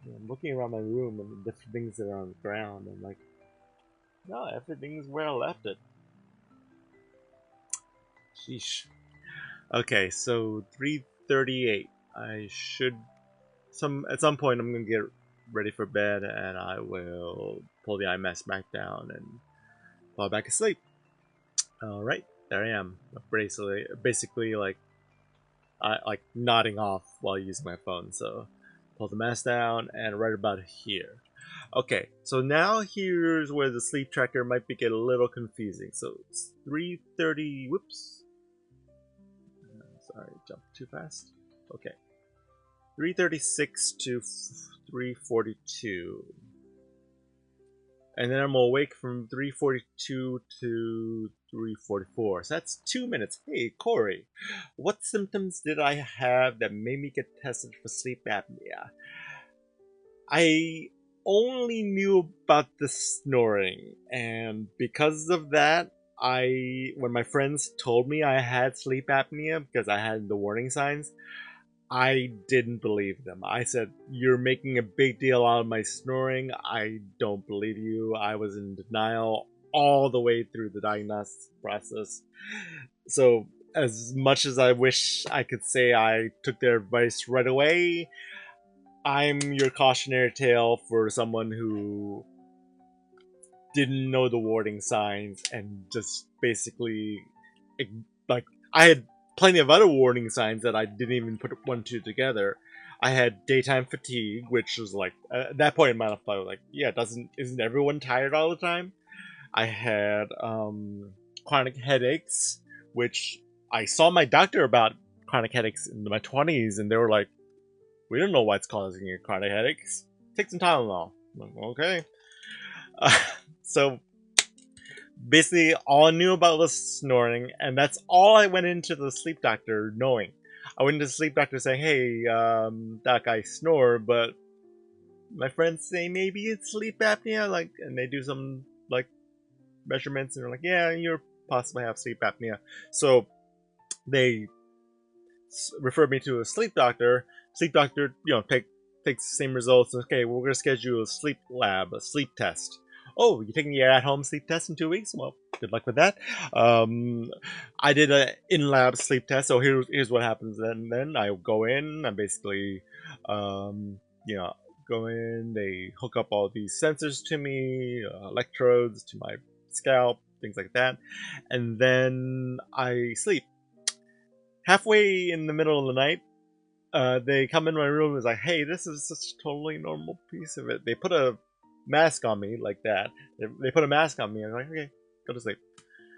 I'm looking around my room and the different things that are on the ground. I'm like, no, everything's where I left it. Sheesh. Okay, so 3:38. I should at some point I'm gonna get ready for bed and I will pull the eye mask back down and fall back asleep. All right, there I am. Basically like I like nodding off while using my phone. So pull the mask down and right about here. Okay, so now here's where the sleep tracker might get a little confusing. So it's 3:30. Whoops. Sorry, jumped too fast. Okay. 3:36 to 3:42. And then I'm awake from 3:42 to 3:44. So that's 2 minutes. Hey, Corey, what symptoms did I have that made me get tested for sleep apnea? I only knew about the snoring, and because of that, when my friends told me I had sleep apnea because I had the warning signs, I didn't believe them. I said, "You're making a big deal out of my snoring. I don't believe you." I was in denial all the way through the diagnosis process. So, as much as I wish I could say I took their advice right away, I'm your cautionary tale for someone who didn't know the warning signs and just basically, like, I had plenty of other warning signs that I didn't even put one two together. I had daytime fatigue, which was like at that point in my life, I was like, yeah, doesn't isn't everyone tired all the time? I had chronic headaches, which I saw my doctor about chronic headaches in my 20s, and they were like, we don't know what's causing your chronic headaches. Take some Tylenol. I'm like, okay. Uh, so basically, all I knew about was snoring, and that's all I went into the sleep doctor knowing. I went to the sleep doctor saying, "Hey, doc, I snore, but my friends say maybe it's sleep apnea." Like, and they do some like measurements, and they're like, "Yeah, you're possibly have sleep apnea." So they referred me to a sleep doctor. Sleep doctor, takes the same results. Okay, well, we're gonna schedule a sleep lab, a sleep test. Oh, you're taking your at-home sleep test in 2 weeks? Well, good luck with that. I did an in-lab sleep test. So here's what happens. Then I go in. I basically, you know, go in. They hook up all these sensors to me, electrodes to my scalp, things like that, and then I sleep. Halfway in the middle of the night, they come in my room and is like, "Hey, this is such a totally normal piece of it." They put a mask on me like that. They put a mask on me. I'm like, "Okay, go to sleep."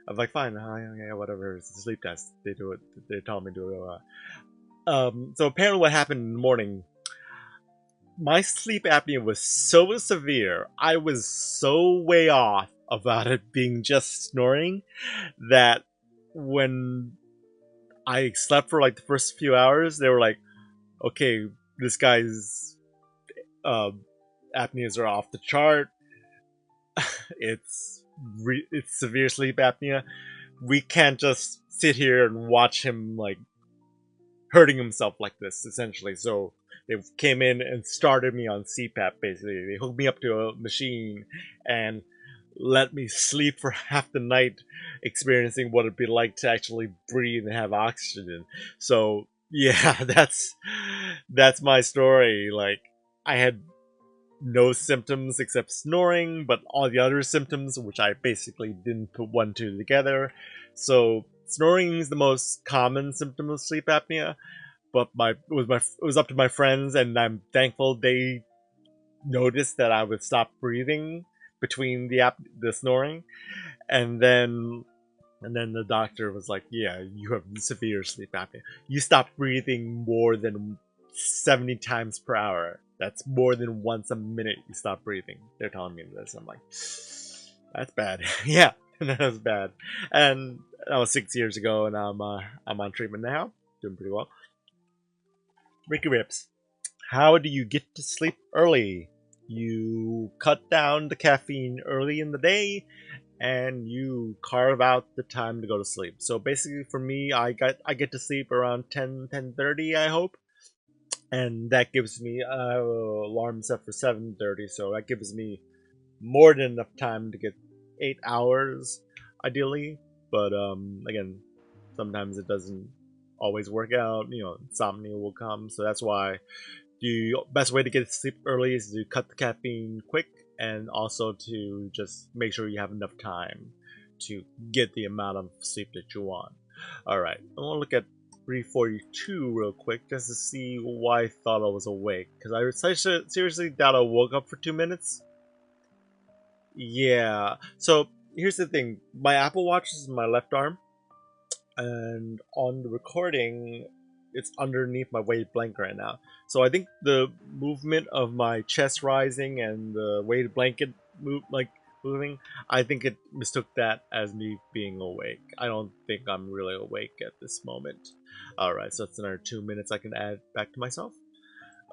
I'm like, "Fine, yeah, whatever. It's a sleep test. They do it. They tell me to do it." So apparently, what happened in the morning? My sleep apnea was so severe. I was so way off about it being just snoring that when I slept for like the first few hours, they were like, okay, this guy's uh, apneas are off the chart. It's severe sleep apnea. We can't just sit here and watch him like hurting himself like this, essentially. So they came in and started me on CPAP. Basically, they hooked me up to a machine and let me sleep for half the night, experiencing what it'd be like to actually breathe and have oxygen. So yeah, that's my story. Like, I had no symptoms except snoring, but all the other symptoms, which I basically didn't put one two together. So snoring is the most common symptom of sleep apnea, but it was up to my friends, and I'm thankful they noticed that I would stop breathing between the snoring, and then the doctor was like, "Yeah, you have severe sleep apnea. You stop breathing more than 70 times per hour. That's more than once a minute you stop breathing." They're telling me this. I'm like, "That's bad." Yeah, that was bad. And that was 6 years ago, and I'm on treatment now, doing pretty well. Ricky Rips. How do you get to sleep early? You cut down the caffeine early in the day, and you carve out the time to go to sleep. So basically, for me, I get to sleep around 10:30, I hope, and that gives me alarm set for 7:30. So that gives me more than enough time to get 8 hours, ideally. But again, sometimes it doesn't always work out. Insomnia will come, so that's why the best way to get to sleep early is to cut the caffeine quick, and also to just make sure you have enough time to get the amount of sleep that you want. All right, I want to look at 3:42 real quick just to see why I thought I was awake, because I seriously doubt I woke up for 2 minutes. Yeah. So here's the thing: my Apple Watch is in my left arm, and on the recording, it's underneath my weighted blanket right now. So I think the movement of my chest rising and the weighted blanket moving, I think it mistook that as me being awake. I don't think I'm really awake at this moment. Alright, so that's another 2 minutes I can add back to myself.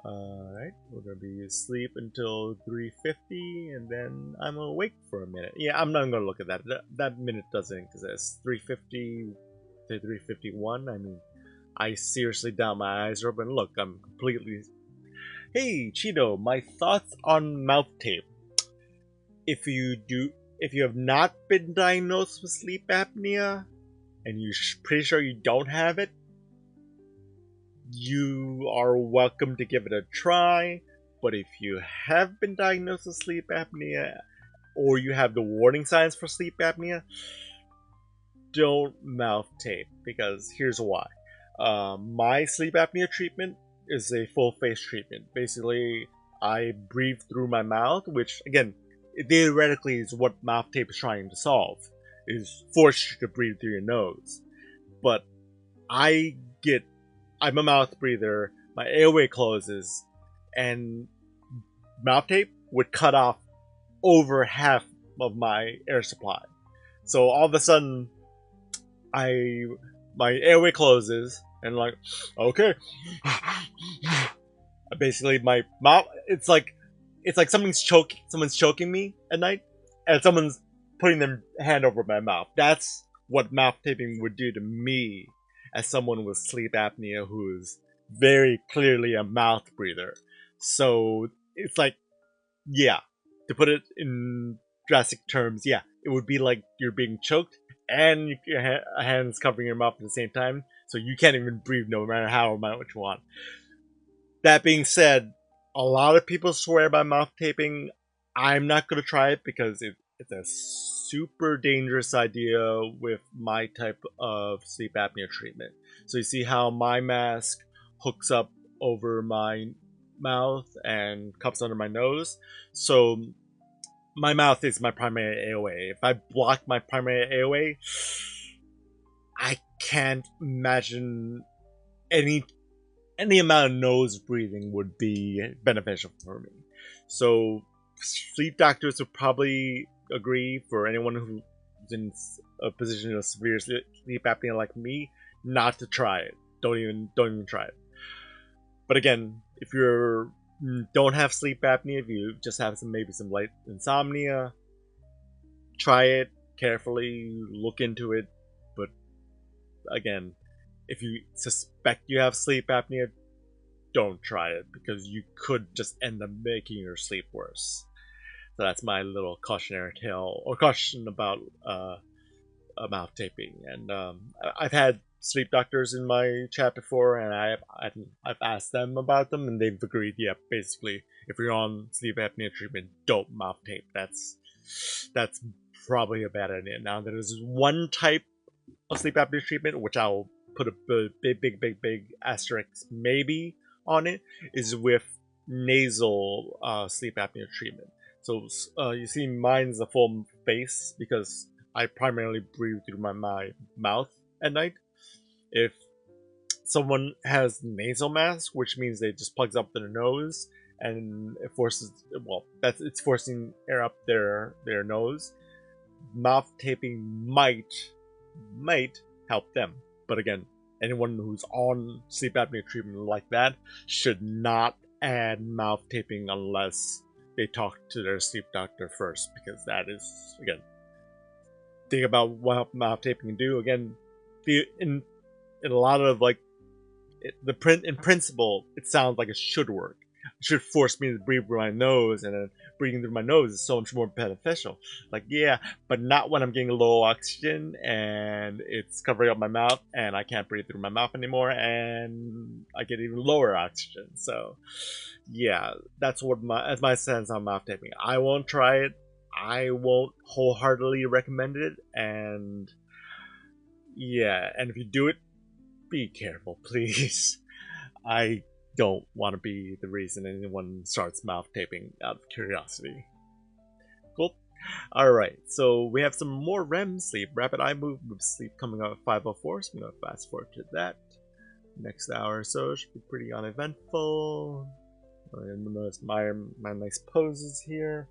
Alright, we're gonna be asleep until 3:50, and then I'm awake for a minute. Yeah, I'm not gonna look at that. That minute doesn't exist. 3:50 to 3:51. I mean, I seriously doubt my eyes are open. Look, I'm completely. Hey, Cheeto, my thoughts on mouth tape. If you have not been diagnosed with sleep apnea, and you're pretty sure you don't have it, you are welcome to give it a try. But if you have been diagnosed with sleep apnea, or you have the warning signs for sleep apnea, don't mouth tape, because here's why. My sleep apnea treatment is a full face treatment. Basically, I breathe through my mouth, which again, theoretically is what mouth tape is trying to solve, is force you to breathe through your nose. But I'm a mouth breather, my airway closes, and mouth tape would cut off over half of my air supply. So all of a sudden, my airway closes, and like, okay, basically my mouth, it's like someone's choking me at night, and someone's putting their hand over my mouth. That's what mouth taping would do to me, as someone with sleep apnea who's very clearly a mouth breather. So it's like, yeah, to put it in drastic terms, yeah, it would be like you're being choked and your hands covering your mouth at the same time, so you can't even breathe no matter how much you want. That being said, a lot of people swear by mouth taping. I'm not going to try it because it's a super dangerous idea with my type of sleep apnea treatment. So you see how my mask hooks up over my mouth and cups under my nose. So my mouth is my primary airway. If I block my primary airway, I can't imagine any amount of nose breathing would be beneficial for me. So sleep doctors would probably agree, for anyone who's in a position of severe sleep apnea like me, not to try it. Don't even try it. But again, if you don't have sleep apnea, if you just have maybe some light insomnia, try it carefully, look into it. But again, if you suspect you have sleep apnea, don't try it, because you could just end up making your sleep worse. So that's my little cautionary tale, or caution about mouth taping. And I've had sleep doctors in my chat before, and I've asked them about them, and they've agreed. Yeah, basically, if you're on sleep apnea treatment, don't mouth tape. That's probably a bad idea. Now there is one type of sleep apnea treatment which I'll put a big asterisk maybe on it, is with nasal sleep apnea treatment. So you see, mine's a full face because I primarily breathe through my mouth at night. If someone has nasal mask, which means they just plugs up their nose and it forces, well, it's forcing air up their nose. Mouth taping might help them, but again, anyone who's on sleep apnea treatment like that should not add mouth taping unless they talk to their sleep doctor first, because that is, again, think about what mouth taping can do. Again, in a lot of in principle, it sounds like it should work. It should force me to breathe through my nose, and then breathing through my nose is so much more beneficial. Like, yeah, but not when I'm getting low oxygen and it's covering up my mouth and I can't breathe through my mouth anymore and I get even lower oxygen. So, yeah, that's my sense on mouth taping. I won't try it. I won't wholeheartedly recommend it. And yeah, and if you do it, be careful, please. I don't want to be the reason anyone starts mouth taping out of curiosity. Cool. Alright, so we have some more REM sleep, rapid eye movement sleep, coming out at 5:04, so I'm going to fast forward to that. Next hour or so should be pretty uneventful. And my nice poses here.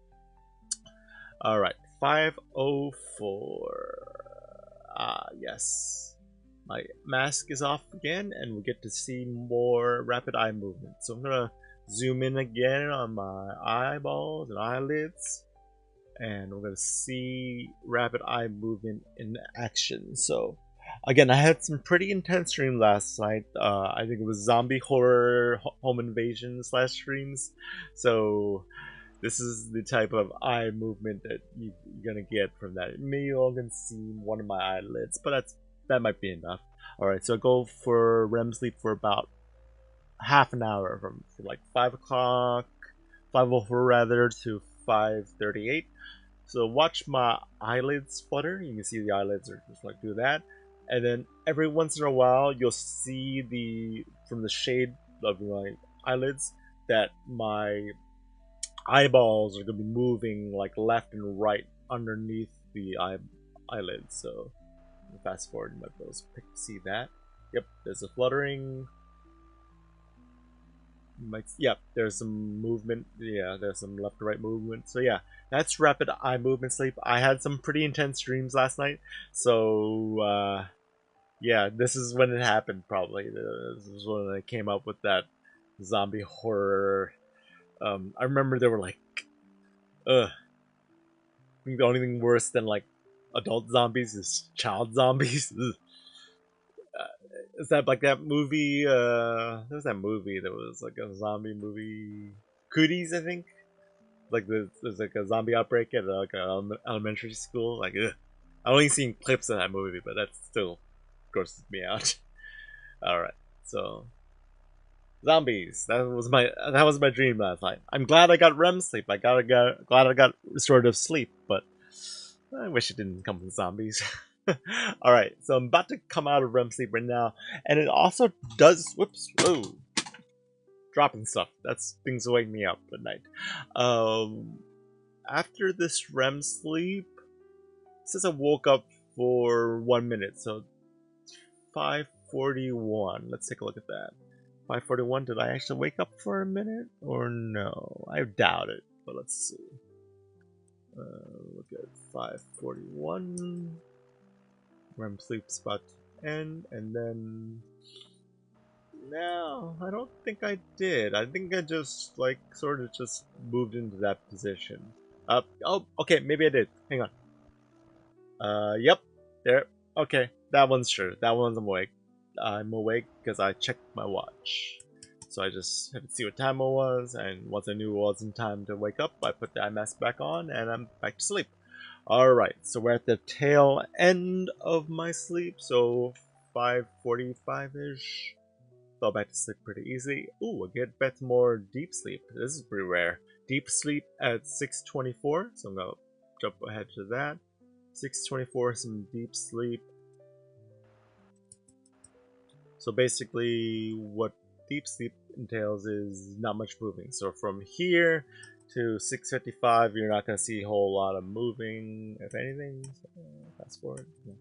All right, 5:04. Ah, yes. My mask is off again, and we get to see more rapid eye movement. So I'm gonna zoom in again on my eyeballs and eyelids, and we're gonna see rapid eye movement in action. So again, I had some pretty intense streams last night. I think it was zombie horror home invasion slash streams. So this is the type of eye movement that you're gonna get from that. Maybe you all can see one of my eyelids, but that might be enough. All right, so I go for REM sleep for about half an hour, from like 5 o'clock, 5:04 rather, to 5:38. So watch my eyelids flutter. You can see the eyelids are just like do that, and then every once in a while you'll see from the shade of my eyelids that my eyeballs are gonna be moving like left and right underneath the eyelids. So fast forward, you might be able to see that. Yep, there's a fluttering. Yep, there's some movement. Yeah, there's some left to right movement. So yeah, that's rapid eye movement sleep. I had some pretty intense dreams last night, so yeah, this is when it happened. Probably this is when I came up with that zombie horror. I remember they were like, ugh. I think the only thing worse than like adult zombies is child zombies. Is that like that movie? There's that movie that was like a zombie movie, Cooties, I think. Like there's like a zombie outbreak at like an elementary school. Like, ugh. I've only seen clips of that movie, but that still grosses me out. All right, so zombies. That was my dream last night. I'm glad I got REM sleep. Glad I got restorative sleep, but I wish it didn't come with zombies. Alright, so I'm about to come out of REM sleep right now, and it also does. Whoops, whoa. Dropping stuff. That's things wake me up at night. After this REM sleep, it says I woke up for 1 minute, so 5:41. Let's take a look at that. 5:41. Did I actually wake up for a minute or no? I doubt it, but let's see. Look at 5:41. REM sleep's about to end, and then no, I don't think I did. I think I just like sort of just moved into that position. Oh, okay, maybe I did. Hang on. Yep, there. Okay, that one's true. That one's awake. I'm awake because I checked my watch. So I just had to see what time it was, and once I knew it wasn't time to wake up, I put the eye mask back on, and I'm back to sleep. Alright, so we're at the tail end of my sleep, so 5:45-ish. Fell back to sleep pretty easy. Ooh, I get back to more deep sleep. This is pretty rare. Deep sleep at 6:24, so I'm gonna jump ahead to that. 6:24, some deep sleep. So basically, what deep sleep entails is not much moving. So from here to 6:55, you're not going to see a whole lot of moving, if anything. So, fast forward. Yeah.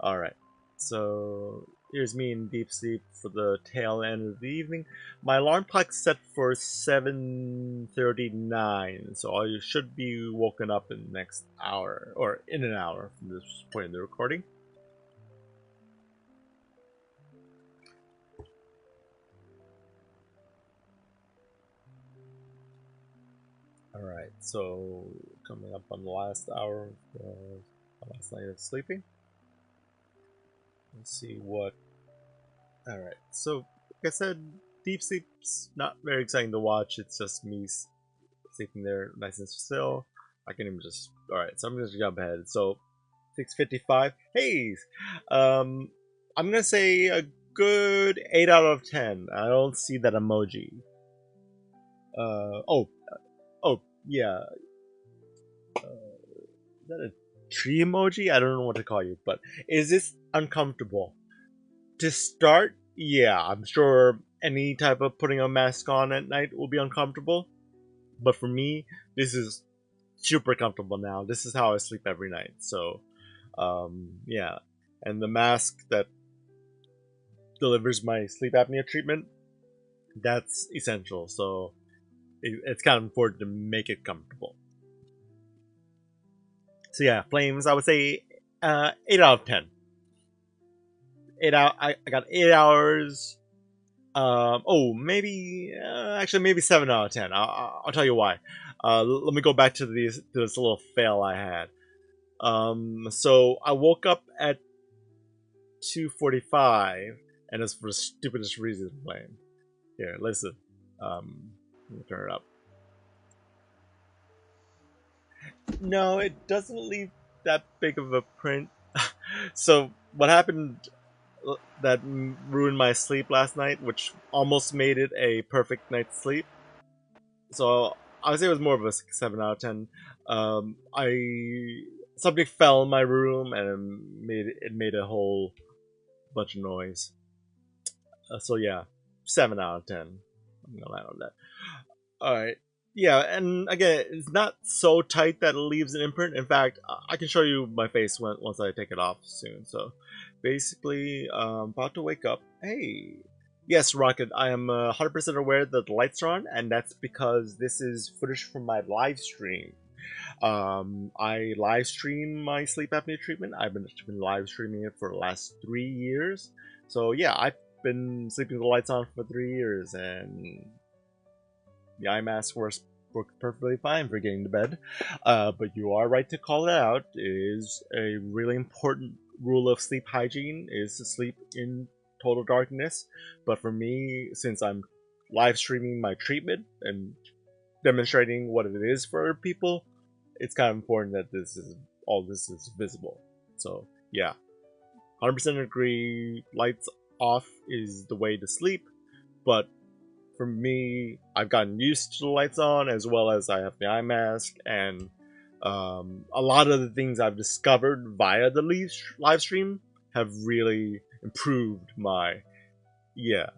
Alright, so here's me in deep sleep for the tail end of the evening. My alarm clock's set for 7:39, so I should be woken up in the next hour, or in an hour from this point in the recording. Alright, so coming up on the last hour of last night of sleeping. Let's see what. Alright, so like I said, deep sleep's not very exciting to watch. It's just me sleeping there nice and still. I can even just. Alright, so I'm gonna jump ahead. So 6:55. Hey! I'm gonna say a good 8 out of 10. I don't see that emoji. Oh, yeah. Is that a tree emoji? I don't know what to call you, but is this uncomfortable? To start, yeah, I'm sure any type of putting a mask on at night will be uncomfortable. But for me, this is super comfortable now. This is how I sleep every night. So, yeah. And the mask that delivers my sleep apnea treatment, that's essential. So it's kind of important to make it comfortable. So yeah, Flames, I would say 8 out of 10. 8 out. I got 8 hours. Actually, maybe 7 out of 10. I'll tell you why. Let me go back to this little fail I had. So I woke up at 2:45, and it's for the stupidest reason. Playing here. Listen. Let me turn it up. No, it doesn't leave that big of a print. So what happened that ruined my sleep last night, which almost made it a perfect night's sleep. So I would say it was more of a 7 out of 10. I Something fell in my room and it made a whole bunch of noise. So yeah, 7 out of 10. I'm gonna land on that. All right. Yeah, and again, it's not so tight that it leaves an imprint. In fact, I can show you my face once I take it off soon. So, basically, about to wake up. Hey, yes, Rocket, I am 100% aware that the lights are on, and that's because this is footage from my live stream. I live stream my sleep apnea treatment. I've been live streaming it for the last 3 years. So yeah, I've been sleeping with the lights on for 3 years, and the eye mask worked perfectly fine for getting to bed. But you are right to call it out. It is a really important rule of sleep hygiene is to sleep in total darkness. But for me, since I'm live streaming my treatment and demonstrating what it is for other people, it's kind of important that all this is visible. So yeah, 100% agree. Lights off is the way to sleep, but for me, I've gotten used to the lights on, as well as I have the eye mask, and a lot of the things I've discovered via the live stream have really improved my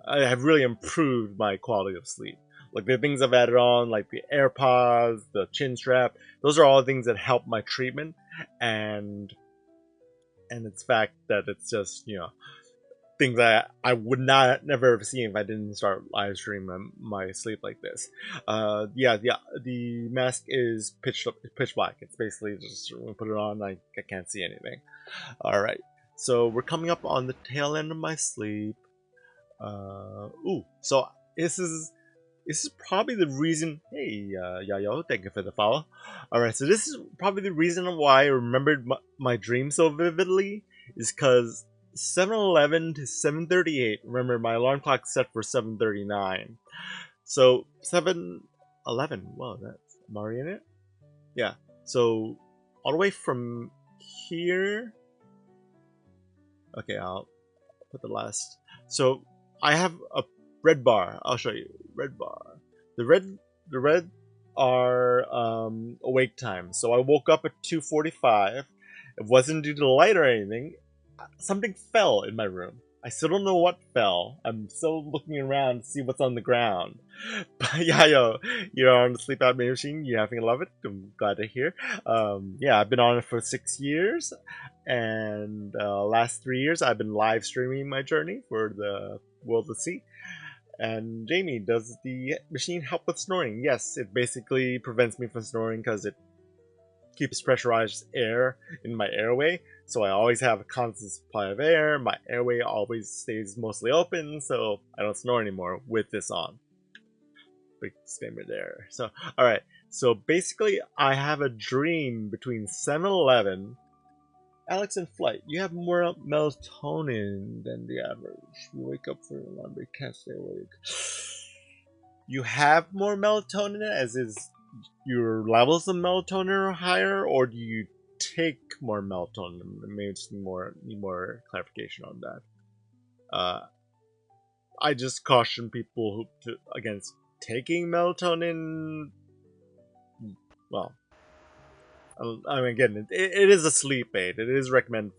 I have really improved my quality of sleep. Like the things I've added on, like the AirPods, the chin strap, those are all things that help my treatment, and it's fact that it's just things that I would not never have seen if I didn't start live streaming my sleep like this. The mask is pitch black. It's basically just when I put it on, I can't see anything. All right, so we're coming up on the tail end of my sleep. So this is probably the reason. Hey, Yayo, thank you for the follow. All right, so this is probably the reason why I remembered my dream so vividly, is because 7:11 to 7:38. Remember, my alarm clock set for 7:39. So 7:11. Whoa, that's am I already in it? Yeah. So all the way from here. Okay, I'll put the last. So I have a red bar. I'll show you red bar. The red are awake time. So I woke up at 2:45. It wasn't due to the light or anything. Something fell in my room. I still don't know what fell. I'm still looking around to see what's on the ground. But yeah, you're on the sleep apnea machine. You having love it? I'm glad to hear. Yeah, I've been on it for 6 years, and last 3 years I've been live streaming my journey for the world to see. And Jamie, does the machine help with snoring? Yes, it basically prevents me from snoring because it keeps pressurized air in my airway. So I always have a constant supply of air. My airway always stays mostly open, so I don't snore anymore with this on. Big disclaimer there. So, alright. So basically, I have a dream between 7:11. Alex in flight, you have more melatonin than the average. You wake up for a alarm, but you can't stay awake. You have more melatonin, as is your levels of melatonin are higher, or do you take more melatonin? Maybe just need more clarification on that. I just caution people against taking melatonin. Well, I mean, again, it is a sleep aid. It is recommended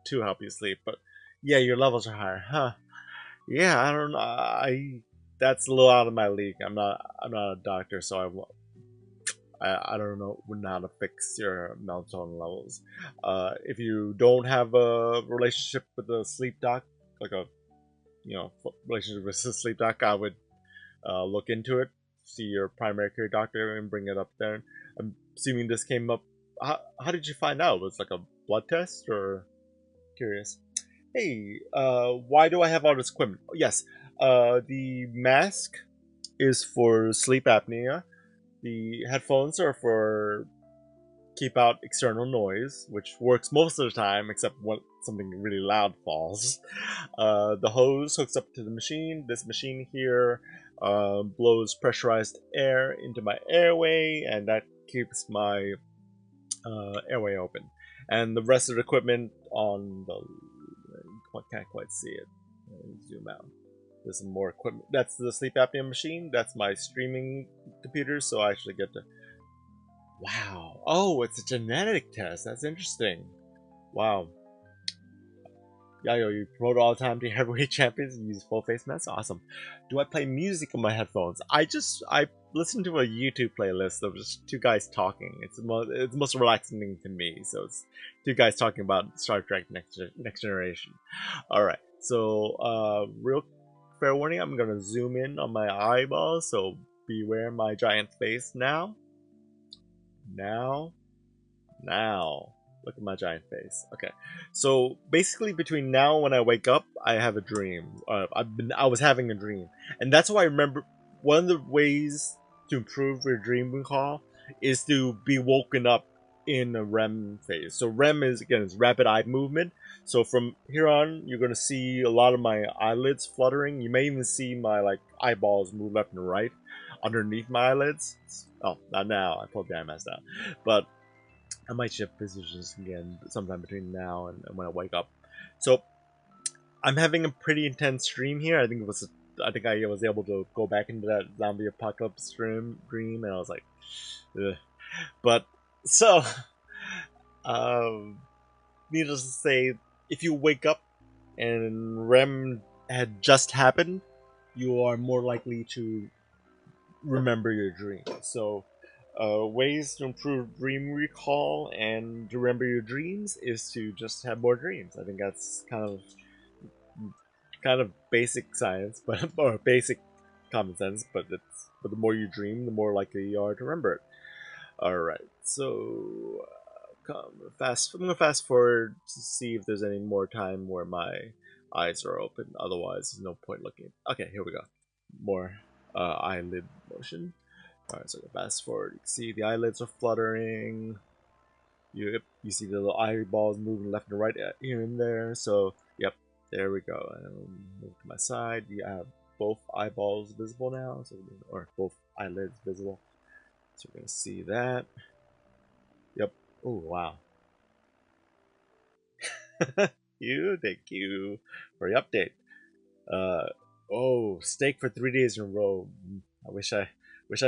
to help you sleep, but yeah, your levels are higher, huh? Yeah, I don't know. That's a little out of my league. I'm not a doctor, so I don't know wouldn't know how to fix your melatonin levels. If you don't have a relationship with a sleep doc, like a relationship with the sleep doc, I would look into it, see your primary care doctor, and bring it up there. I'm assuming this came up. How did you find out? Was it like a blood test or curious? Hey, why do I have all this equipment? Oh, yes, the mask is for sleep apnea. The headphones are for keep out external noise, which works most of the time, except when something really loud falls. The hose hooks up to the machine. This machine here blows pressurized air into my airway, and that keeps my airway open. And the rest of the equipment on the can't quite see it. Zoom out. There's some more equipment. That's the sleep apnea machine. That's my streaming computer, so I actually get to. Wow. Oh, it's a genetic test. That's interesting. Wow. Yeah, you promote all the time to heavyweight champions and use full face masks. Awesome. Do I play music on my headphones? I listen to a YouTube playlist of just two guys talking. It's the most relaxing thing to me. So it's two guys talking about Star Trek Next Generation. All right. So real fair warning. I'm gonna zoom in on my eyeballs. So beware my giant face now. Now. Look at my giant face. Okay, so basically between now and when I wake up, I have a dream. I was having a dream, and that's why I remember. One of the ways to improve your dream recall is to be woken up in a REM phase. So REM is rapid eye movement. So from here on, you're gonna see a lot of my eyelids fluttering. You may even see my eyeballs move left and right underneath my eyelids. Oh, not now. I pulled the eye mask down, but I might shift positions again sometime between now and when I wake up. So I'm having a pretty intense dream here. I think I was able to go back into that zombie apocalypse dream, and I was like, ugh. But so, needless to say, if you wake up and REM had just happened, you are more likely to remember your dream. So ways to improve dream recall and to remember your dreams is to just have more dreams. I think that's kind of basic science, but or basic common sense. But the more you dream, the more likely you are to remember it. All right, so I'm gonna fast forward to see if there's any more time where my eyes are open. Otherwise, there's no point looking. Okay, here we go. More eyelid motion. Alright, so fast forward. You can see the eyelids are fluttering. You see the little eyeballs moving left and right here and there. So, yep, there we go. And move to my side. You have both eyeballs visible now, or both eyelids visible. So we're gonna see that. Yep. Oh wow. Thank you for the update. Oh, steak for 3 days in a row. I wish I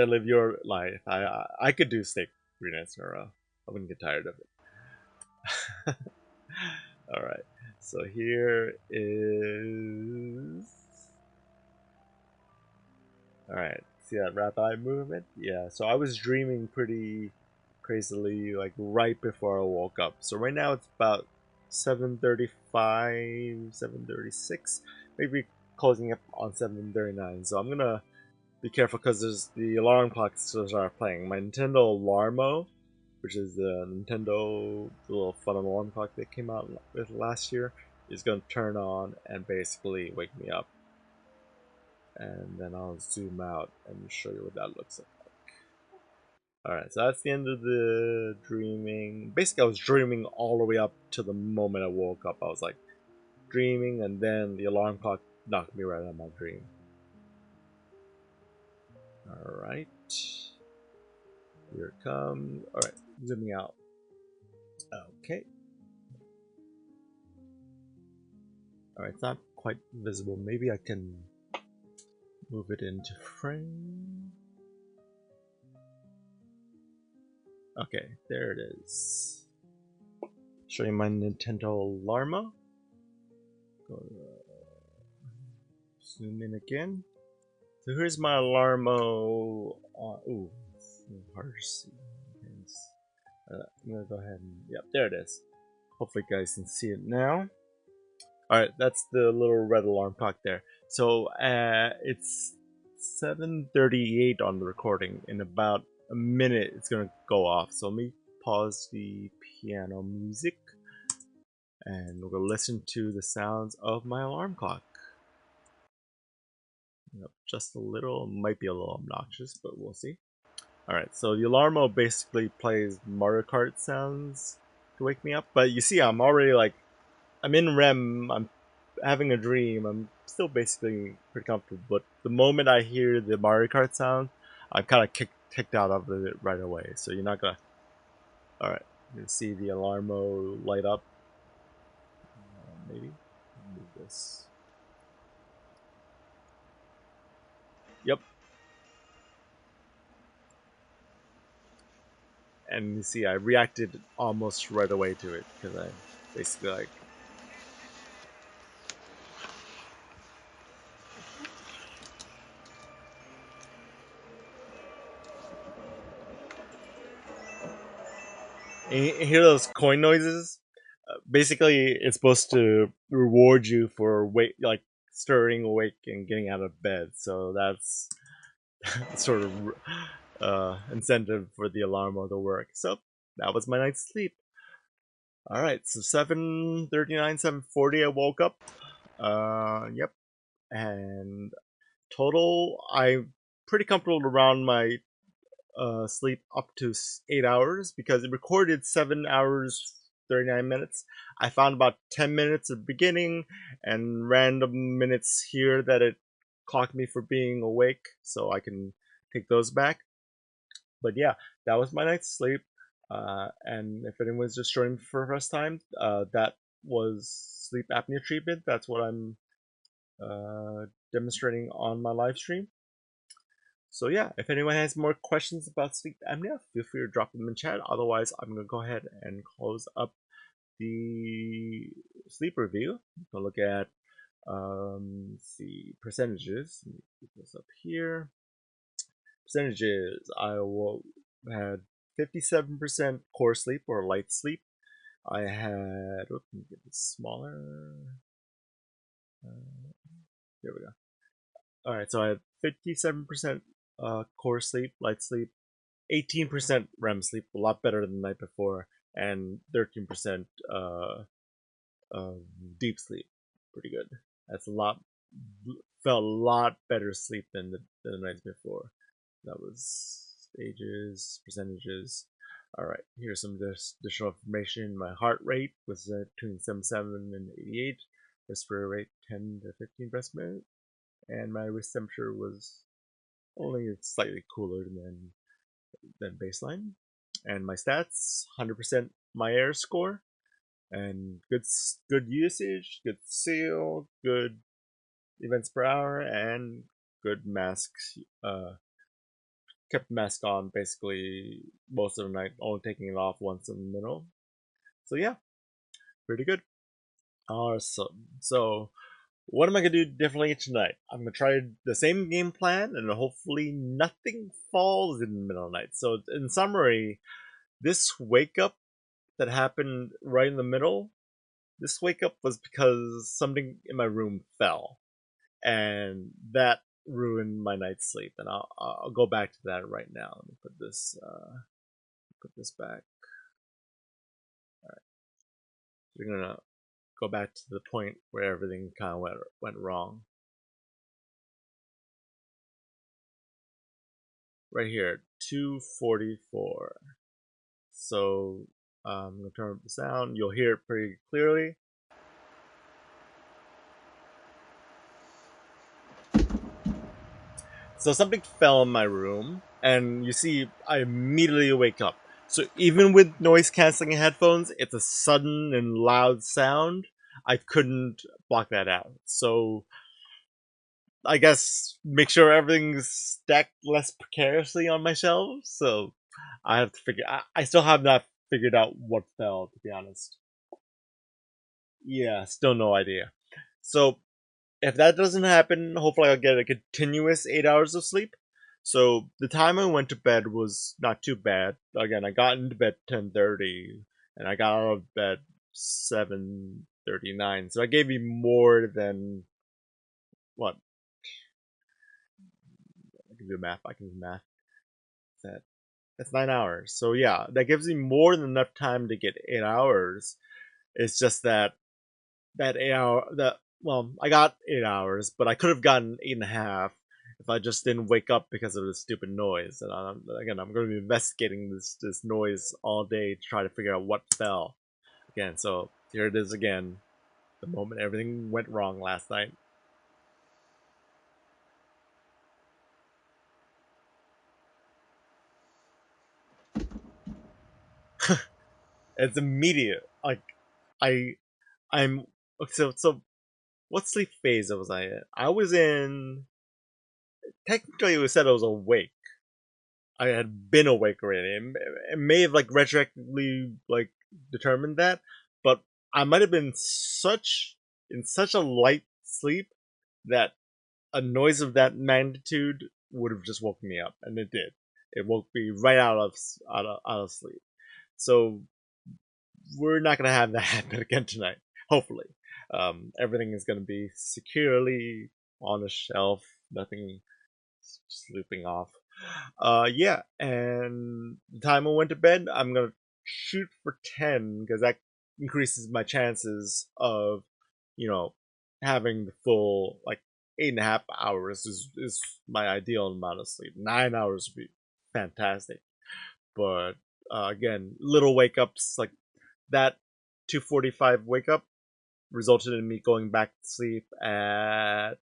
lived your life. I could do steak 3 nights in a row. I wouldn't get tired of it. All right. So here is. All right. See that rapid eye movement? Yeah. So I was dreaming pretty crazily, like right before I woke up. So right now it's about 7:35, 7:36, maybe closing up on 7:39. So I'm gonna be careful because there's the alarm clocks start playing. My Nintendo Alarmo, which is the Nintendo little fun alarm clock that came out with last year, is going to turn on and basically wake me up. And then I'll zoom out and show you what that looks like. Alright, so that's the end of the dreaming. Basically, I was dreaming all the way up to the moment I woke up. I was like dreaming, and then the alarm clock knocked me right out of my dream. Alright. Here it comes. Alright, zooming out. Okay. Alright, it's not quite visible. Maybe I can move it into frame. Okay, there it is. Show you my Nintendo Alarmo. Zoom in again. So here's my Alarmo. Ooh, it's hard to see. I'm gonna go ahead and yep, there it is. Hopefully, you guys can see it now. All right, that's the little red alarm clock there. So it's 7:38 on the recording. In about a minute, it's gonna go off. So let me pause the piano music, and we're gonna listen to the sounds of my alarm clock. Yep, just a little, might be a little obnoxious, but we'll see. All right, so the alarmo basically plays Mario Kart sounds to wake me up. But you see, I'm already like, I'm in REM. I'm having a dream. I'm still basically pretty comfortable. But the moment I hear the Mario Kart sound, I'm kind of kicked out of it right away. So you're not gonna. All right, you can see the alarmo light up. Maybe move this. Yep, and you see, I reacted almost right away to it because I basically like. And you hear those coin noises? Basically, it's supposed to reward you for like stirring awake and getting out of bed. So that's sort of incentive for the alarm to work. So that was my night's sleep. All right, so 7:39, 7:40, I woke up. Yep, and total, I'm pretty comfortable around my sleep up to 8 hours because it recorded 7 hours 39 minutes. I found about 10 minutes at the beginning and random minutes here that it clocked me for being awake, so I can take those back. But yeah, that was my night's sleep. And if anyone's just joining for the first time, that was sleep apnea treatment. That's what I'm demonstrating on my live stream. So yeah, if anyone has more questions about sleep apnea, feel free to drop them in chat. Otherwise, I'm gonna go ahead and close up the sleep review. We'll look at let's see, percentages. Let me put this up here. Percentages. I will had 57% core sleep or light sleep. I had. Let me get this smaller. There we go. All right, so I had 57% core sleep, light sleep, 18% REM sleep, a lot better than the night before, and 13% deep sleep, pretty good. That's a lot, felt a lot better sleep than the nights before. That was stages, percentages. All right, here's some additional information. My heart rate was between 77 and 88, respiratory rate 10 to 15 breaths per minute, and my wrist temperature was only slightly cooler than baseline. And my stats: 100% my air score, and good usage, good seal, good events per hour, and good masks. Kept the mask on basically most of the night, only taking it off once in the middle. So yeah, pretty good. So what am I gonna do differently tonight? I'm gonna try the same game plan, and hopefully nothing falls in the middle of the night. So in summary, this wake up that happened right in the middle, this wake up was because something in my room fell, and that ruined my night's sleep. And I'll go back to that right now. Let me put this back. All right, we're gonna go back to the point where everything kind of went wrong. Right here, 2:44. So I'm gonna turn up the sound. You'll hear it pretty clearly. So something fell in my room, and you see, I immediately wake up. So even with noise canceling headphones, it's a sudden and loud sound. I couldn't block that out. So I guess make sure everything's stacked less precariously on my shelves. So I have to figure. I still have not figured out what fell, to be honest. Yeah, still no idea. So if that doesn't happen, hopefully I'll get a continuous 8 hours of sleep. So the time I went to bed was not too bad. Again, I got into bed 10:30, and I got out of bed 7. 39. So I gave you more than what? I can do math. I can do math. That that's 9 hours. So yeah, that gives me more than enough time to get 8 hours. It's just that 8 hour that well, I got 8 hours, but I could have gotten 8.5 if I just didn't wake up because of the stupid noise. And I'm going to be investigating this noise all day to try to figure out what fell again. So here it is again, the moment everything went wrong last night. It's immediate. Like I I'm so what sleep phase was I in? I was in technically it was said I was awake. I had been awake already. It may have like retroactively like determined that, but I might have been such in such a light sleep that a noise of that magnitude would have just woken me up, and it did. It woke me right out of sleep. So we're not gonna have that happen again tonight. Hopefully, everything is gonna be securely on a shelf. Nothing sleeping off. Yeah, and the time I went to bed, I'm gonna shoot for 10 because that increases my chances of, you know, having the full like 8.5 hours is my ideal amount of sleep. 9 hours would be fantastic, but again, little wake ups like that 2:45 wake up resulted in me going back to sleep at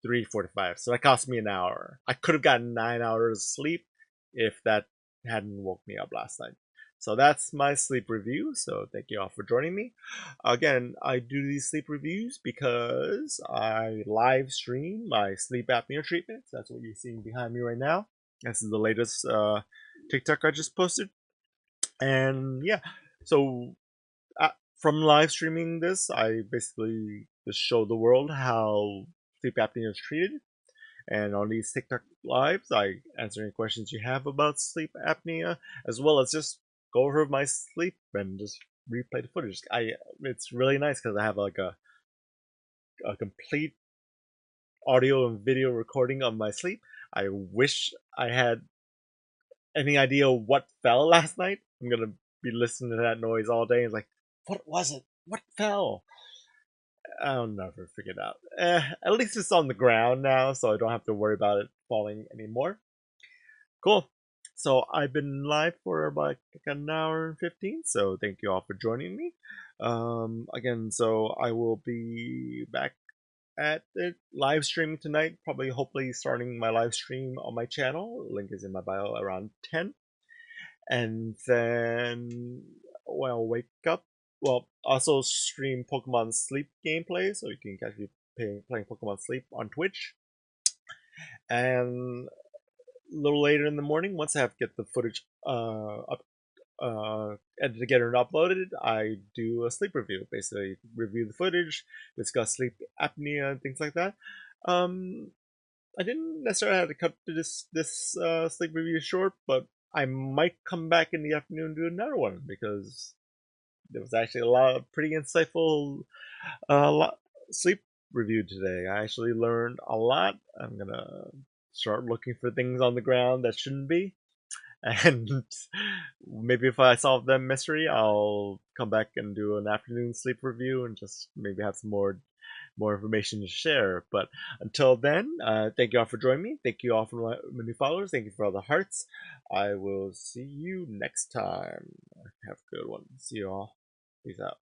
3:45. So that cost me an hour. I could have gotten 9 hours sleep if that hadn't woke me up last night. So that's my sleep review. So thank you all for joining me. Again, I do these sleep reviews because I live stream my sleep apnea treatments. That's what you're seeing behind me right now. This is the latest TikTok I just posted. And yeah, so uh, from live streaming this, I basically just show the world how sleep apnea is treated. And on these TikTok lives, I answer any questions you have about sleep apnea, as well as just go over my sleep and just replay the footage. It's really nice because I have like a complete audio and video recording of my sleep. I wish I had any idea what fell last night. I'm gonna be listening to that noise all day. It's like, what was it? What fell? I'll never figure it out. At least it's on the ground now, so I don't have to worry about it falling anymore. Cool. So I've been live for about like an hour and 15, so thank you all for joining me. Again, so I will be back at the live stream tonight, probably hopefully starting my live stream on my channel. Link is in my bio around 10. And then when I wake up, well, also stream Pokemon Sleep gameplay, so you can catch me playing Pokemon Sleep on Twitch. And a little later in the morning, once I have to get the footage up, edited together and uploaded, I do a sleep review. Basically, review the footage, discuss sleep apnea and things like that. Um, I didn't necessarily have to cut this sleep review short, but I might come back in the afternoon and do another one because there was actually a lot of pretty insightful sleep review today. I actually learned a lot. I'm gonna start looking for things on the ground that shouldn't be, and maybe if I solve that mystery, I'll come back and do an afternoon sleep review and just maybe have some more information to share. But until then, thank you all for joining me. Thank you all for my new followers. Thank you for all the hearts. I will see you next time. Have a good one. See you all. Peace out.